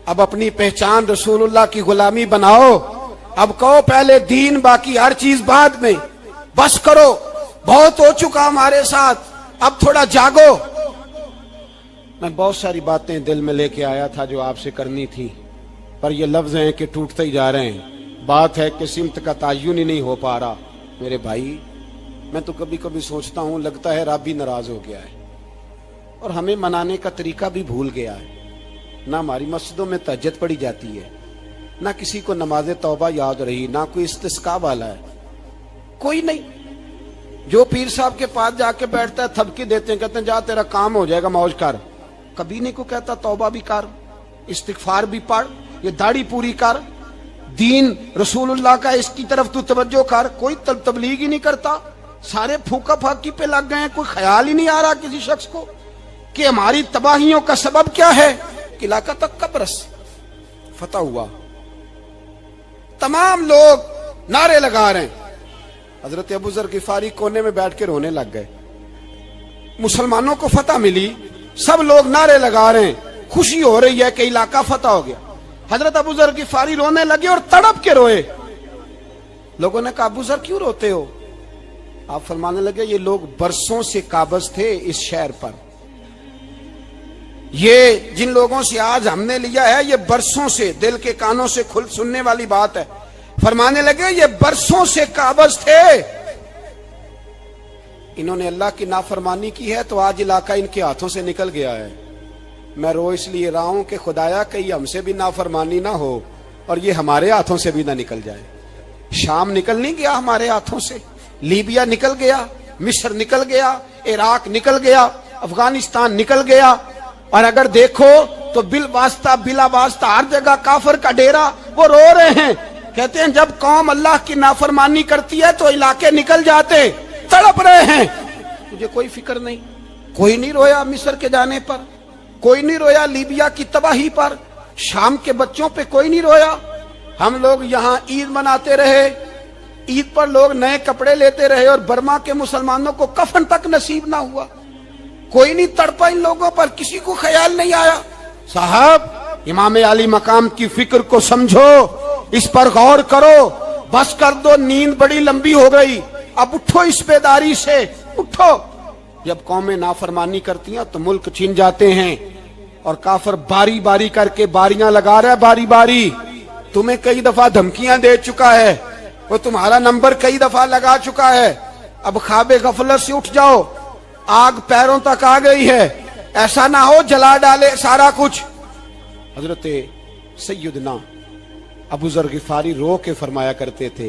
اب اپنی پہچان رسول اللہ کی غلامی بناؤ۔ اب کہو پہلے دین باقی ہر چیز بعد میں، بس کرو، بہت ہو چکا ہمارے ساتھ، اب تھوڑا جاگو۔ میں بہت ساری باتیں دل میں لے کے آیا تھا جو آپ سے کرنی تھی، پر یہ لفظ ہیں کہ ٹوٹتے ہی جا رہے ہیں، بات ہے کہ سمت کا تعین ہی نہیں ہو پا رہا۔ میرے بھائی، میں تو کبھی کبھی سوچتا ہوں لگتا ہے رب بھی ناراض ہو گیا ہے اور ہمیں منانے کا طریقہ بھی بھول گیا ہے۔ نہ ہماری مسجدوں میں تہجد پڑھی جاتی ہے، نہ کسی کو نماز توبہ یاد رہی، نہ کوئی استسقاء والا ہے، کوئی نہیں۔ جو پیر صاحب کے پاس جا کے بیٹھتا ہے تھپکی دیتے ہیں، کہتے ہیں جا تیرا کام ہو جائے گا، موج کر۔ کبھی نہیں کو کہتا توبہ بھی کر، استغفار بھی پڑھ، یہ داڑھی پوری کر، دین رسول اللہ کا اس کی طرف تو توجہ کر۔ کوئی تبلیغ ہی نہیں کرتا، سارے پھونکا پھاکی پہ لگ گئے ہیں، کوئی خیال ہی نہیں آ رہا کسی شخص کو کہ ہماری تباہیوں کا سبب کیا ہے۔ کہ علاقہ تک قبرص فتح ہوا، تمام لوگ نعرے لگا رہے ہیں، حضرت ابو ذر غفاری کونے میں بیٹھ کے رونے لگ گئے۔ مسلمانوں کو فتح ملی، سب لوگ نعرے لگا رہے ہیں، خوشی ہو رہی ہے کہ علاقہ فتح ہو گیا۔ حضرت ابو ذر غفاری رونے لگے اور تڑپ کے روئے۔ لوگوں نے کہا ابو ذر کیوں روتے ہو؟ آپ فرمانے لگے یہ لوگ برسوں سے قابض تھے اس شہر پر، یہ جن لوگوں سے آج ہم نے لیا ہے یہ برسوں سے، دل کے کانوں سے کھل سننے والی بات ہے، فرمانے لگے یہ برسوں سے قابض تھے، انہوں نے اللہ کی نافرمانی کی ہے تو آج علاقہ ان کے ہاتھوں سے نکل گیا ہے۔ میں رو اس لیے رہا ہوں کہ خدایا کہیں ہم سے بھی نافرمانی نہ ہو اور یہ ہمارے ہاتھوں سے بھی نہ نکل جائے۔ شام نکل نہیں گیا ہمارے ہاتھوں سے، لیبیا نکل گیا، مصر نکل گیا، عراق نکل گیا، افغانستان نکل گیا، اور اگر دیکھو تو بالواسطہ بلا واسطہ ہر جگہ کافر کا ڈیرا، وہ رو رہے ہیں، کہتے ہیں جب قوم اللہ کی نافرمانی کرتی ہے تو علاقے نکل جاتے، تڑپ رہے ہیں۔ مجھے کوئی فکر نہیں، کوئی نہیں رویا مصر کے جانے پر، کوئی نہیں رویا لیبیا کی تباہی پر، شام کے بچوں پہ کوئی نہیں رویا۔ ہم لوگ یہاں عید مناتے رہے، عید پر لوگ نئے کپڑے لیتے رہے اور برما کے مسلمانوں کو کفن تک نصیب نہ ہوا، کوئی نہیں تڑپا ان لوگوں پر، کسی کو خیال نہیں آیا۔ صاحب امام علی مقام کی فکر کو سمجھو، اس پر غور کرو، بس کر دو، نیند بڑی لمبی ہو گئی، اب اٹھو اس بیداری سے، اٹھو۔ جب قومیں نافرمانی کرتی ہیں تو ملک چھن جاتے ہیں، اور کافر باری باری کر کے باریاں لگا رہا ہے، باری باری تمہیں کئی دفعہ دھمکیاں دے چکا ہے، وہ تمہارا نمبر کئی دفعہ لگا چکا ہے، اب خواب غفلت سے اٹھ جاؤ، آگ پیروں تک آ گئی ہے، ایسا نہ ہو جلا ڈالے سارا کچھ۔ حضرت سیدنا ابو ذر غفاری رو کے فرمایا کرتے تھے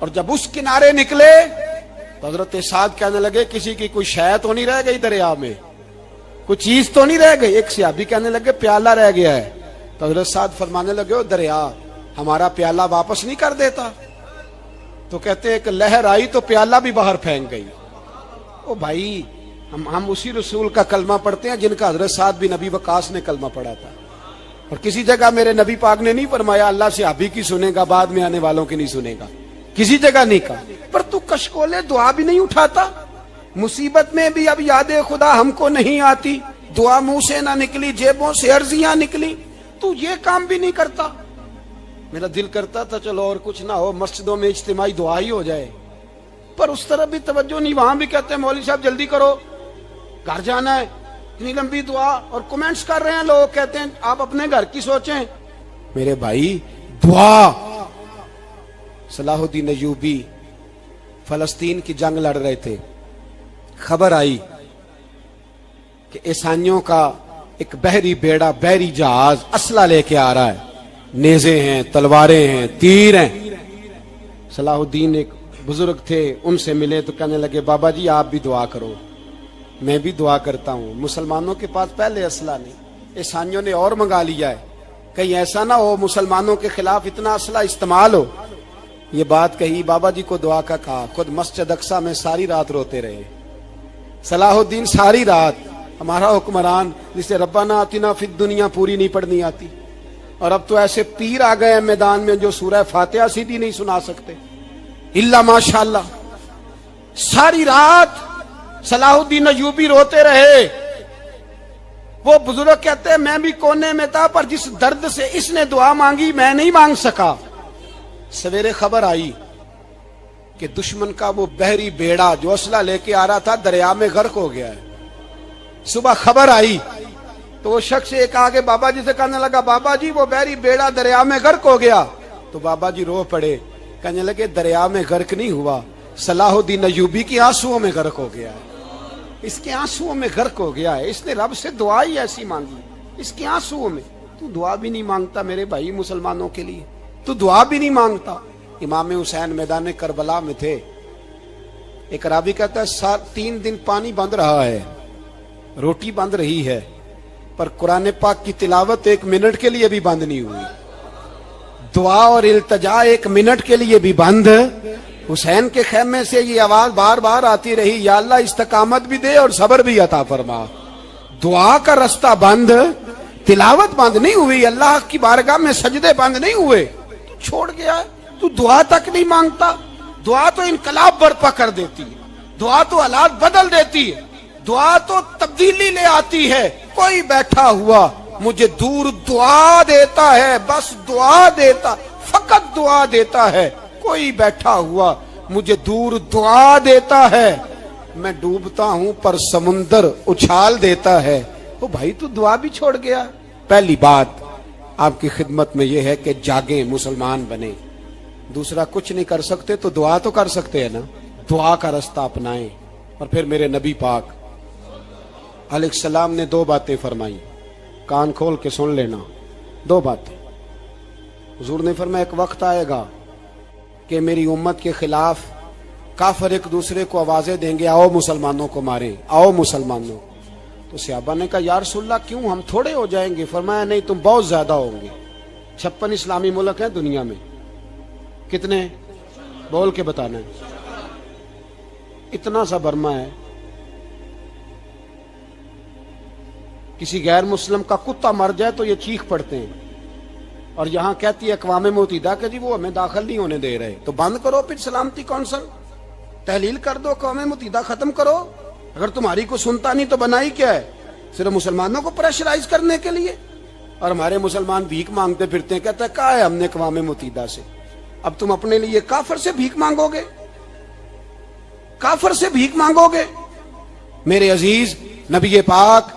اور جب اس کنارے نکلے تو حضرت سعد کہنے لگے کسی کی کوئی شے تو نہیں رہ گئی دریا میں, کوئی چیز تو نہیں رہ گئی. ایک صحابی کہنے لگے پیالہ رہ گیا ہے. تو حضرت سعد فرمانے لگے او دریا ہمارا پیالہ واپس نہیں کر دیتا. تو کہتے ہیں کہ لہر آئی تو پیالہ بھی باہر پھینک گئی. او بھائی ہم اسی رسول کا کلمہ پڑھتے ہیں جن کا حضرت سعد بن ابی وقاص نے کلمہ پڑھا تھا. اور کسی جگہ میرے نبی پاک نے نہیں فرمایا اللہ صحابی کی سنے گا بعد میں آنے والوں کی نہیں سنے گا, کسی جگہ نہیں کہا. پر تو کشکولے دعا بھی نہیں اٹھاتا, مصیبت میں بھی اب یاد خدا ہم کو نہیں آتی, دعا منہ سے نہ نکلی جیبوں سے عرضیاں نکلی, تو یہ کام بھی نہیں کرتا. میرا دل کرتا تھا چلو اور کچھ نہ ہو مسجدوں میں اجتماعی دعا ہی ہو جائے, پر اس طرف بھی توجہ نہیں. وہاں بھی کہتے ہیں مولوی صاحب جلدی کرو گھر جانا ہے, اتنی لمبی دعا, اور کمنٹس کر رہے ہیں لوگ, کہتے ہیں آپ اپنے گھر کی سوچیں. میرے بھائی دعا, صلاح الدین ایوبی فلسطین کی جنگ لڑ رہے تھے, خبر آئی کہ عیسائیوں کا ایک بحری بیڑا بحری جہاز اسلحہ لے کے آ رہا ہے, نیزے ہیں تلواریں ہیں تیر ہیں. صلاح الدین ایک بزرگ تھے, ان سے ملے تو کہنے لگے بابا جی آپ بھی دعا کرو. میں بھی دعا کرتا ہوں, مسلمانوں کے پاس پہلے اسلحہ نہیں, عیسائیوں نے اور منگا لیا ہے, کہیں ایسا نہ ہو مسلمانوں کے خلاف اتنا اسلحہ استعمال ہو. یہ بات کہی, بابا جی کو دعا کا کہا, خود مسجد اقصی میں ساری رات روتے رہے. صلاح الدین ساری رات, ہمارا حکمران جسے ربنا آتنا فی الدنیا پوری نہیں پڑھنی آتی, اور اب تو ایسے پیر آ گئے ہیں میدان میں جو سورہ فاتحہ سیدھی نہیں سنا سکتے الا ماشاءاللہ. ساری رات صلاح الدین ایوبی روتے رہے. وہ بزرگ کہتے ہیں میں بھی کونے میں تھا, پر جس درد سے اس نے دعا مانگی میں نہیں مانگ سکا. سویرے خبر آئی کہ دشمن کا وہ بحری بیڑا جو اسلحہ لے کے آ رہا تھا دریا میں غرق ہو گیا ہے. صبح خبر آئی تو وہ شخص ایک آگے بابا جی سے کہنے لگا بابا جی وہ بحری بیڑا دریا میں غرق ہو گیا. تو بابا جی رو پڑے, کہنے لگے دریا میں غرق نہیں ہوا, صلاح الدین ایوبی کی آنسوؤں میں غرق ہو گیا ہے. اس کے آنسوؤں میں غرق ہو گیا ہے, اس نے رب سے دعا ہی ایسی مانگی, اس کے آنسوؤں میں. تو دعا بھی نہیں مانگتا میرے بھائی مسلمانوں کے لیے, تو دعا بھی نہیں مانگتا. امام حسین میدان کربلا میں تھے, ایک راوی کہتا ہے 3 دن پانی بند رہا ہے, روٹی بند رہی ہے, پر قرآن پاک کی تلاوت 1 منٹ کے لیے بھی بند نہیں ہوئی, دعا اور التجا 1 منٹ کے لیے بھی بند. حسین کے خیمے سے یہ آواز بار بار آتی رہی, یا اللہ استقامت بھی دے اور صبر بھی عطا فرما. دعا کا رستہ بند, تلاوت بند نہیں ہوئی, اللہ کی بارگاہ میں سجدے بند نہیں ہوئے, تو چھوڑ گیا ہے. تو دعا تک نہیں مانگتا. دعا تو انقلاب برپا کر دیتی ہے, دعا تو حالات بدل دیتی ہے, دعا تو تبدیلی لے آتی ہے. کوئی بیٹھا ہوا مجھے دور دعا دیتا ہے, بس دعا دیتا, فقط دعا دیتا ہے. کوئی بیٹھا ہوا مجھے دور دعا دیتا ہے, میں ڈوبتا ہوں پر سمندر اچھال دیتا ہے. او بھائی تو دعا بھی چھوڑ گیا. پہلی بات آپ کی خدمت میں یہ ہے کہ جاگیں, مسلمان بنیں. دوسرا کچھ نہیں کر سکتے تو دعا تو کر سکتے ہیں نا, دعا کا رستہ اپنائیں. اور پھر میرے نبی پاک علیہ السلام نے 2 باتیں فرمائی, کان کھول کے سن لینا. 2 باتیں حضور نے فرمایا ایک وقت آئے گا کہ میری امت کے خلاف کافر ایک دوسرے کو آوازیں دیں گے, آؤ مسلمانوں کو ماریں, آؤ مسلمانوں. تو صحابہ نے کہا یا رسول اللہ کیوں, ہم تھوڑے ہو جائیں گے. فرمایا نہیں تم بہت زیادہ ہوں گے. 56 اسلامی ملک ہیں دنیا میں, کتنے بول کے بتانا ہے. اتنا سا برما ہے, کسی غیر مسلم کا کتا مر جائے تو یہ چیخ پڑتے ہیں, اور یہاں کہتی ہے اقوام متحدہ کہ جی وہ ہمیں داخل نہیں ہونے دے رہے. تو بند کرو پھر سلامتی کونسل, تحلیل کر دو, اقوام متحدہ ختم کرو. اگر تمہاری کو سنتا نہیں تو بنائی کیا ہے, صرف مسلمانوں کو پریشرائز کرنے کے لیے. اور ہمارے مسلمان بھیک مانگتے پھرتے ہیں, کہتا ہے کہا ہے ہم نے اقوام متحدہ سے. اب تم اپنے لیے کافر سے بھیک مانگو گے, کافر سے بھیک مانگو گے. میرے عزیز نبی پاک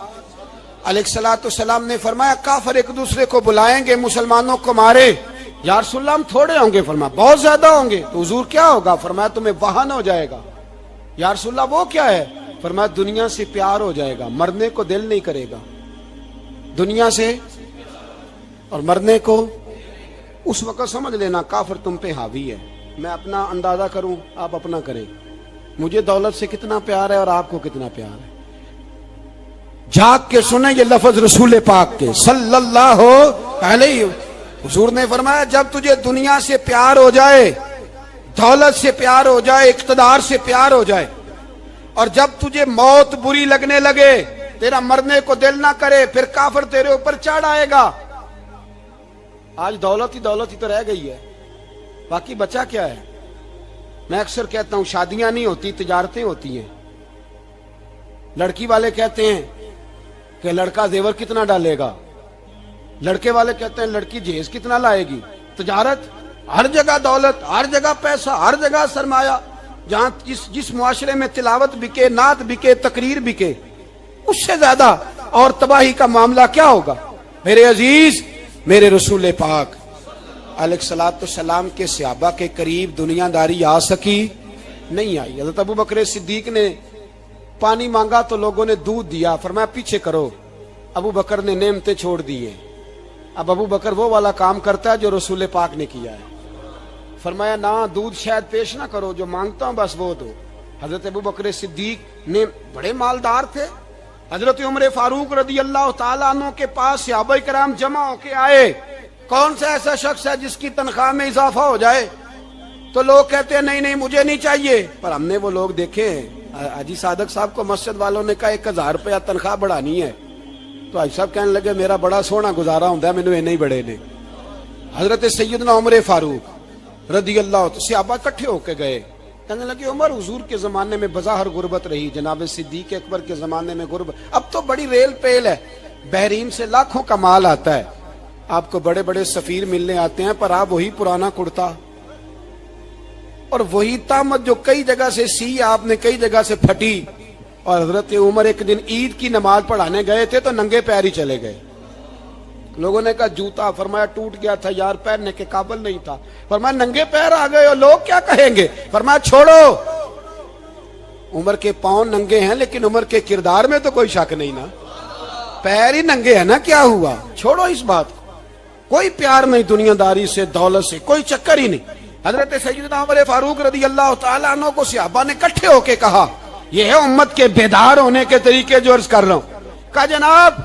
علیہ الصلوۃ والسلام نے فرمایا کافر ایک دوسرے کو بلائیں گے مسلمانوں کو مارے. یا رسول اللہ ہم تھوڑے ہوں گے. فرمایا بہت زیادہ ہوں گے. تو حضور کیا ہوگا؟ فرمایا تمہیں وہن ہو جائے گا. یا رسول اللہ وہ کیا ہے؟ فرمایا دنیا سے پیار ہو جائے گا, مرنے کو دل نہیں کرے گا. دنیا سے اور مرنے کو. اس وقت سمجھ لینا کافر تم پہ حاوی ہے. میں اپنا اندازہ کروں، آپ اپنا کریں، مجھے دولت سے کتنا پیار ہے اور آپ کو کتنا پیار ہے۔ جھانک کے سنیں یہ لفظ رسول پاک کے صلی اللہ علیہ، حضور نے فرمایا جب تجھے دنیا سے پیار ہو جائے، دولت سے پیار ہو جائے، اقتدار سے پیار ہو جائے، اور جب تجھے موت بری لگنے لگے، تیرا مرنے کو دل نہ کرے، پھر کافر تیرے اوپر چڑھ آئے گا۔ آج دولت ہی تو رہ گئی ہے، باقی بچا کیا ہے؟ میں اکثر کہتا ہوں شادیاں نہیں ہوتی، تجارتیں ہوتی ہیں۔ لڑکی والے کہتے ہیں کہ لڑکا زیور کتنا ڈالے گا، لڑکے والے کہتے ہیں لڑکی جہیز کتنا لائے گی۔ تجارت، ہر جگہ دولت، ہر جگہ پیسہ، ہر جگہ سرمایہ۔ جہاں جس معاشرے میں تلاوت بکے، نعت بکے، تقریر بکے، اس سے زیادہ اور تباہی کا معاملہ کیا ہوگا؟ میرے عزیز، میرے رسول پاک علیہ الصلوۃ والسلام کے صحابہ کے قریب دنیا داری آ سکی نہیں آئی۔ حضرت ابو بکر صدیق نے پانی مانگا تو لوگوں نے دودھ دیا، فرمایا پیچھے کرو۔ ابو بکر نے نعمتیں چھوڑ دی ہیں۔ اب ابو بکر وہ والا کام کرتا ہے جو رسول پاک نے کیا ہے۔ فرمایا نہ دودھ شاید پیش نہ کرو، جو مانگتا ہوں بس وہ دو۔ حضرت ابو بکر صدیق نے بڑے مالدار تھے۔ حضرت عمر فاروق رضی اللہ تعالیٰ عنہ کے پاس صحابہ کرام جمع ہو کے آئے، کون سا ایسا شخص ہے جس کی تنخواہ میں اضافہ ہو جائے؟ تو لوگ کہتے ہیں نہیں مجھے نہیں چاہیے، پر ہم نے وہ لوگ دیکھے ہیں۔ حاجی صادق صاحب کو مسجد والوں نے کہا 1000 روپیہ تنخواہ بڑھانی ہے، تو حاجی صاحب کہنے لگے میرا بڑا سونا گزارا ہوتا ہے، مینوں نہیں بڑے نے۔ حضرت سیدنا عمر فاروق رضی اللہ عنہ صحابہ اکٹھے ہو کے گئے، کہنے لگے عمر حضور کے زمانے میں بظاہر غربت رہی، جناب صدیق اکبر کے زمانے میں غربت، اب تو بڑی ریل پیل ہے، بحرین سے لاکھوں کا مال آتا ہے، آپ کو بڑے بڑے سفیر ملنے آتے ہیں، پر آپ وہی پرانا کرتا اور وہی تامت جو کئی جگہ سے سی آپ نے کئی جگہ سے پھٹی۔ اور حضرت عمر ایک دن عید کی نماز پڑھانے گئے تھے تو ننگے پیر ہی چلے گئے۔ لوگوں نے کہا جوتا، فرمایا ٹوٹ گیا تھا یار، پہننے کے قابل نہیں تھا۔ فرمایا ننگے پیر آ گئے ہو، لوگ کیا کہیں گے؟ فرمایا چھوڑو، عمر کے پاؤں ننگے ہیں لیکن عمر کے کردار میں تو کوئی شک نہیں نا، پیر ہی ننگے ہیں نا، کیا ہوا؟ چھوڑو اس بات کو، کوئی پیار نہیں دنیا داری سے، دولت سے کوئی چکر ہی نہیں۔ حضرت سیدنا عمر فاروق رضی اللہ تعالیٰ عنہ کو صحابہ نے اکٹھے ہو کے کہا، یہ ہے امت کے بیدار ہونے کے طریقے جو عرض کر رہا ہوں۔ کہا جناب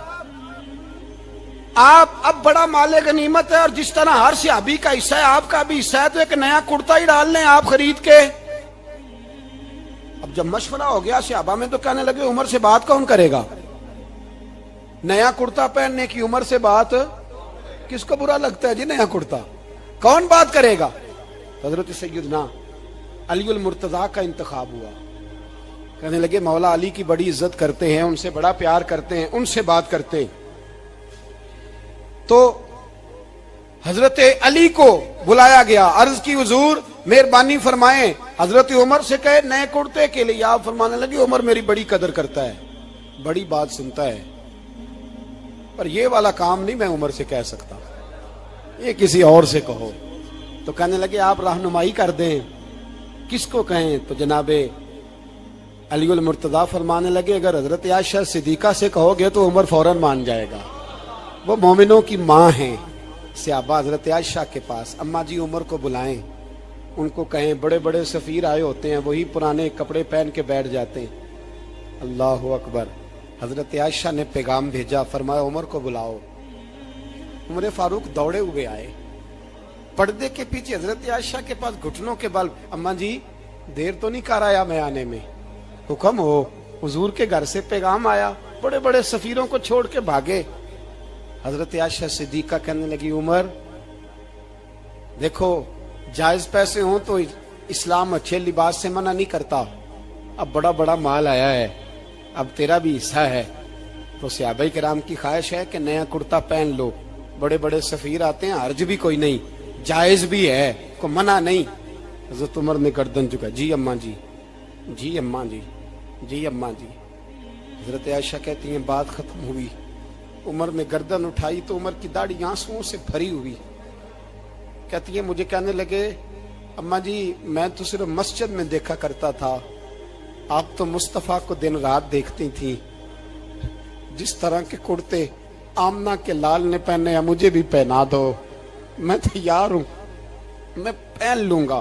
آپ اب بڑا مال غنیمت ہے، اور جس طرح ہر صحابی کا حصہ ہے آپ کا بھی حصہ ہے، تو ایک نیا کرتا ہی ڈال لیں آپ خرید کے۔ اب جب مشورہ ہو گیا صحابہ میں تو کہنے لگے عمر سے بات کون کرے گا؟ نیا کرتا پہننے کی عمر سے بات کس کو برا لگتا ہے جی؟ نیا کرتا کون بات کرے گا؟ حضرت سیدنا علی المرتضیٰ کا انتخاب ہوا۔ کہنے لگے مولا علی کی بڑی عزت کرتے ہیں، ان سے بڑا پیار کرتے ہیں، ان سے بات کرتے ہیں۔ تو حضرت علی کو بلایا گیا، عرض کی حضور مہربانی فرمائیں، حضرت عمر سے کہے نئے کرتے کے لیے۔ آپ فرمانے لگے عمر میری بڑی قدر کرتا ہے، بڑی بات سنتا ہے، پر یہ والا کام نہیں میں عمر سے کہہ سکتا، یہ کسی اور سے کہو۔ تو کہنے لگے آپ رہنمائی کر دیں، کس کو کہیں؟ تو جناب علی المرتضیٰ فرمانے لگے اگر حضرت عائشہ صدیقہ سے کہو گے تو عمر فوراً مان جائے گا، وہ مومنوں کی ماں ہیں۔ صحابہ حضرت عائشہ کے پاس، اماں جی عمر کو بلائیں، ان کو کہیں بڑے بڑے سفیر آئے ہوتے ہیں، وہی پرانے کپڑے پہن کے بیٹھ جاتے ہیں۔ اللہ اکبر۔ حضرت عائشہ نے پیغام بھیجا، فرمایا عمر کو بلاؤ۔ عمر فاروق دوڑے ہوئے آئے، پردے کے پیچھے حضرت عائشہ کے پاس گھٹنوں کے بل، اماں جی دیر تو نہیں کر آیا میں آنے میں؟ حکم ہو، حضور کے گھر سے پیغام آیا، بڑے بڑے سفیروں کو چھوڑ کے بھاگے۔ حضرت عائشہ صدیقہ کہنے لگی عمر دیکھو جائز پیسے ہوں تو اسلام اچھے لباس سے منع نہیں کرتا، اب بڑا بڑا مال آیا ہے، اب تیرا بھی حصہ ہے، تو صحابہ کرام کی خواہش ہے کہ نیا کرتا پہن لو، بڑے بڑے سفیر آتے ہیں، حرج بھی کوئی نہیں، جائز بھی ہے، کو منع نہیں۔ حضرت عمر نے گردن جھکا، جی اماں جی، جی اماں جی، جی اماں جی۔ حضرت عائشہ کہتی ہیں بات ختم ہوئی، عمر نے گردن اٹھائی تو عمر کی داڑھی آنسوؤں سے بھری ہوئی، کہتی ہیں مجھے کہنے لگے اماں جی میں تو صرف مسجد میں دیکھا کرتا تھا، آپ تو مصطفیٰ کو دن رات دیکھتی تھی، جس طرح کے کرتے آمنہ کے لال نے پہنے ہیں مجھے بھی پہنا دو، میں تیار ہوں، میں پہن لوں گا،